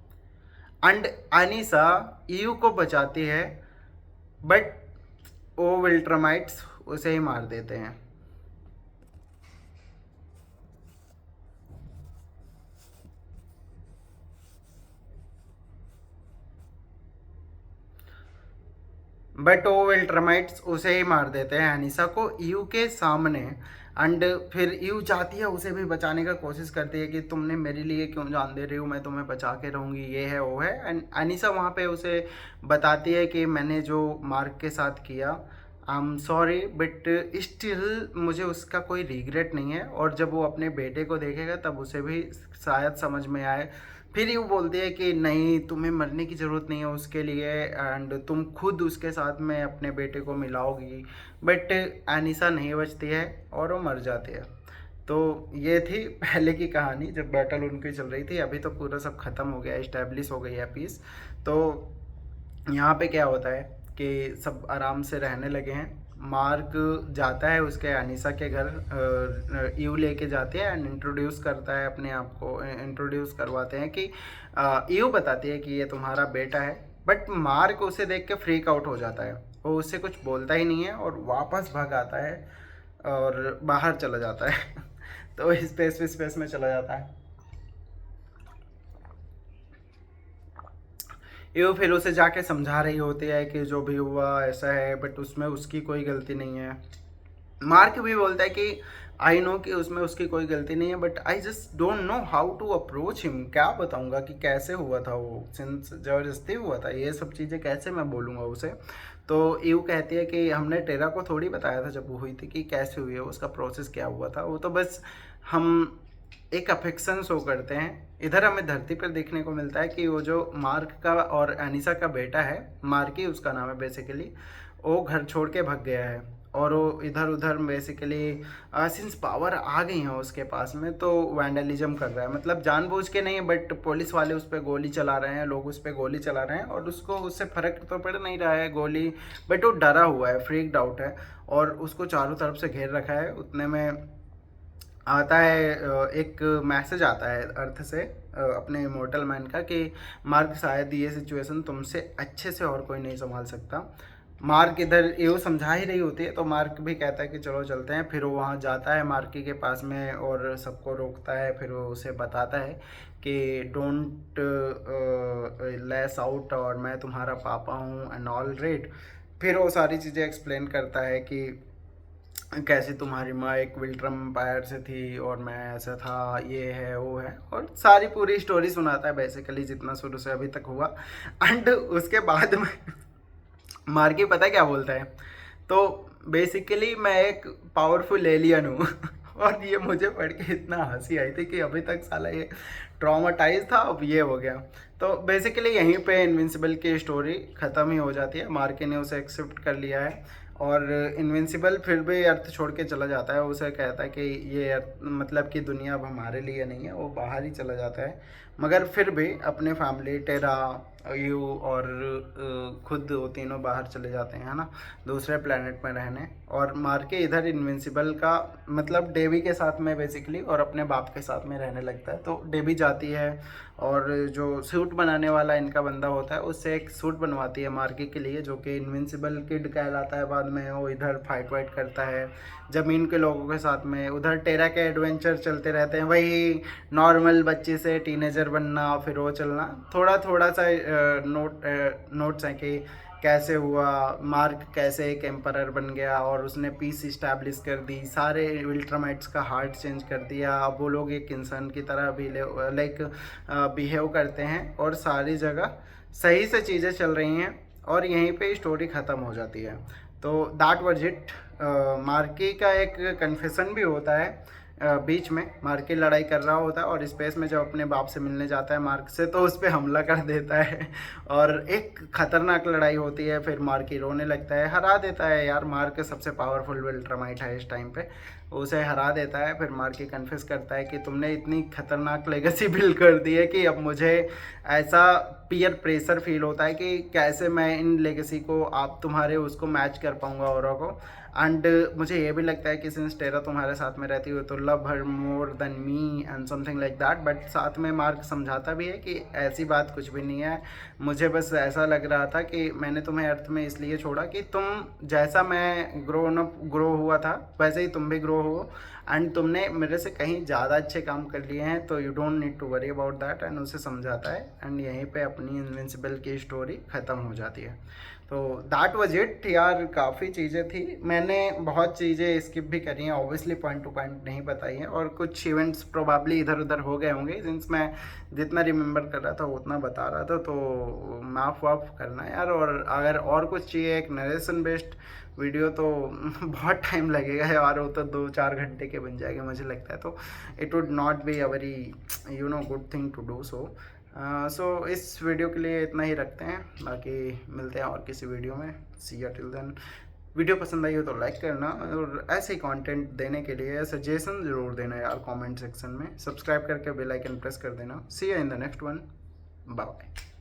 A: एंड अनीसा ईयू को बचाती है, बट वो विल्ट्रमाइट्स उसे ही मार देते हैं। बट वो विल्ट्रमाइट्स उसे ही मार देते हैं अनीसा को ईयू के सामने। एंड फिर ईयू चाहती है उसे भी बचाने का कोशिश करती है कि तुमने मेरे लिए क्यों जान दे रही हो, मैं तुम्हें बचा के रहूँगी, ये है वो है। एंड अनीसा वहाँ पे उसे बताती है कि मैंने जो मार्क के साथ किया आई एम सॉरी, बट स्टिल मुझे उसका कोई रिग्रेट नहीं है। और जब वो अपने बेटे को देखेगा तब उसे भी शायद समझ में आए। फिर ये बोलती है कि नहीं, तुम्हें मरने की ज़रूरत नहीं है उसके लिए एंड तुम खुद उसके साथ में अपने बेटे को मिलाओगी। बट अनीसा नहीं बचती है और वो मर जाती है। तो ये थी पहले की कहानी जब बैटल उनकी चल रही थी। अभी तो पूरा सब ख़त्म हो गया, इस्टेब्लिश हो गई है पीस। तो यहाँ पे क्या होता है कि सब आराम से रहने लगे हैं। मार्क जाता है उसके अनीसा के घर, यू लेके जाते हैं एंड इंट्रोड्यूस करता है अपने आप को, इंट्रोड्यूस करवाते हैं कि यू बताती है कि ये तुम्हारा बेटा है। बट मार्क उसे देख के फ्रीक आउट हो जाता है, वो उससे कुछ बोलता ही नहीं है और वापस भाग आता है और बाहर चला जाता है तो स्पेस में चला जाता है। ये फिर उसे जाके समझा रही होती है कि जो भी हुआ ऐसा है, बट उसमें उसकी कोई गलती नहीं है। मार्क भी बोलता है कि आई नो कि उसमें उसकी कोई गलती नहीं है, but I just don't know how to approach him. क्या बताऊंगा कि कैसे हुआ था वो, सिंस ज़बरदस्ती हुआ था, ये सब चीज़ें कैसे मैं बोलूँगा उसे। तो यू कहती है कि हमने टेरा को थोड़ी बताया था जब वो हुई थी कि कैसे हुई है, उसका प्रोसेस क्या हुआ था, वो तो बस हम एक अफेक्शन शो करते हैं। इधर हमें धरती पर देखने को मिलता है कि वो जो मार्क का और अनीसा का बेटा है, मार्क ही उसका नाम है बेसिकली, वो घर छोड़ के भाग गया है और वो इधर उधर बेसिकली सिंस पावर आ गई है उसके पास में तो वैंडलिज्म कर रहा है। मतलब जानबूझ के नहीं, बट पुलिस वाले उस पर गोली चला रहे हैं, लोग उस पर गोली चला रहे हैं और उसको उससे फर्क तो पड़ नहीं रहा है गोली, बट वो डरा हुआ है, फ्रीक्ड आउट है और उसको चारों तरफ से घेर रखा है। उतने में आता है एक मैसेज आता है अर्थ से अपने इमोर्टल मैन का कि मार्क शायद ये सिचुएशन तुमसे अच्छे से और कोई नहीं संभाल सकता। मार्क इधर ये समझा ही रही होती है तो मार्क भी कहता है कि चलो चलते हैं। फिर वो वहाँ जाता है मार्की के पास में और सबको रोकता है। फिर वो उसे बताता है कि डोंट लेस आउट और मैं तुम्हारा पापा हूँ एंड ऑल रेड। फिर वो सारी चीज़ें एक्सप्लेन करता है कि कैसे तुम्हारी माँ एक विल्ट्रम एम्पायर से थी और मैं ऐसा था, ये है वो है, और सारी पूरी स्टोरी सुनाता है बेसिकली जितना शुरू से अभी तक हुआ। एंड उसके बाद में मार्की पता है क्या बोलता है, तो बेसिकली मैं एक पावरफुल एलियन हूँ और ये मुझे पढ़ के इतना हंसी आई थी कि अभी तक साला ये ट्रॉमाटाइज था, अब ये हो गया। तो बेसिकली यहीं पे इनविंसिबल की स्टोरी ख़त्म ही हो जाती है। मार्के ने उसे एक्सेप्ट कर लिया है और इनविंसिबल फिर भी अर्थ छोड़ के चला जाता है। उसे कहता है कि ये मतलब कि दुनिया अब हमारे लिए नहीं है, वो बाहर ही चला जाता है। मगर फिर भी अपने फैमिली टेरा यू और खुद वो तीनों बाहर चले जाते हैं, है ना, दूसरे प्लेनेट में रहने। और मार्के इधर इनविंसिबल का मतलब डेवी के साथ में बेसिकली और अपने बाप के साथ में रहने लगता है। तो डेवी जाती है और जो सूट बनाने वाला इनका बंदा होता है उससे एक सूट बनवाती है मार्के के लिए, जो कि इनविंसिबल किड कहलाता है। बाद में वो इधर फाइट वाइट करता है ज़मीन के लोगों के साथ में। उधर टेरा के एडवेंचर चलते रहते हैं, वही नॉर्मल बच्चे से टीनेजर बनना, फिर वो चलना। थोड़ा थोड़ा सा नोट्स हैं कि कैसे हुआ, मार्क कैसे एक एम्परर बन गया और उसने पीस इस्टेब्लिश कर दी, सारे अल्ट्रामाइट्स का हार्ट चेंज कर दिया। अब वो लोग एक इंसान की तरह भी बिहेव करते हैं और सारी जगह सही से चीज़ें चल रही हैं और यहीं पे स्टोरी ख़त्म हो जाती है। तो दैट वाज इट। मार्की का एक कन्फेशन भी होता है बीच में। मार्की लड़ाई कर रहा होता है और स्पेस में जब अपने बाप से मिलने जाता है मार्क से, तो उस पर हमला कर देता है और एक खतरनाक लड़ाई होती है। फिर मार्की रोने लगता है, हरा देता है। यार मार्क सबसे पावरफुल अल्ट्रामाइट है इस टाइम पे, उसे हरा देता है। फिर मार्की कन्फेस करता है कि तुमने इतनी खतरनाक लेगेसी बिल्ड कर दी है कि अब मुझे ऐसा पीयर प्रेशर फील होता है कि कैसे मैं इन लेगेसी को आप तुम्हारे उसको मैच कर पाऊँगा औरों को। एंड मुझे ये भी लगता है कि सिंस टेरा तुम्हारे साथ में रहती हो तो love her more than me and something like that. But साथ में मार्क समझाता भी है कि ऐसी बात कुछ भी नहीं है, मुझे बस ऐसा लग रहा था कि मैंने तुम्हें अर्थ में इसलिए छोड़ा कि तुम जैसा मैं ग्रो हुआ था वैसे ही तुम भी ग्रो हो एंड तुमने मेरे से कहीं ज़्यादा अच्छे काम कर लिए हैं, तो you don't need to worry about that. And उसे समझाता है एंड यहीं पे अपनी इनविंसिबल की स्टोरी ख़त्म हो जाती है। तो दैट वाज इट यार। काफ़ी चीज़ें थी, मैंने बहुत चीज़ें स्किप भी करी हैं, ऑब्वियसली पॉइंट टू पॉइंट नहीं बताई हैं और कुछ इवेंट्स प्रोबेबली इधर उधर हो गए होंगे, सिंस मैं जितना रिमेंबर कर रहा था उतना बता रहा था। तो माफ़ वाफ करना यार। और अगर और कुछ चाहिए एक नरेशन बेस्ड वीडियो तो बहुत टाइम लगेगा यार, वो तो 2-4 घंटे के बन जाएंगे मुझे लगता है। तो it would not be a very good thing to do so इस वीडियो के लिए इतना ही रखते हैं, बाकी मिलते हैं और किसी वीडियो में। सी यू टिल देन। वीडियो पसंद आई हो तो लाइक करना और ऐसे ही कंटेंट देने के लिए सजेशन ज़रूर देना यार कमेंट सेक्शन में। सब्सक्राइब करके बेल आइकन प्रेस कर देना। See you in the next one. Bye bye.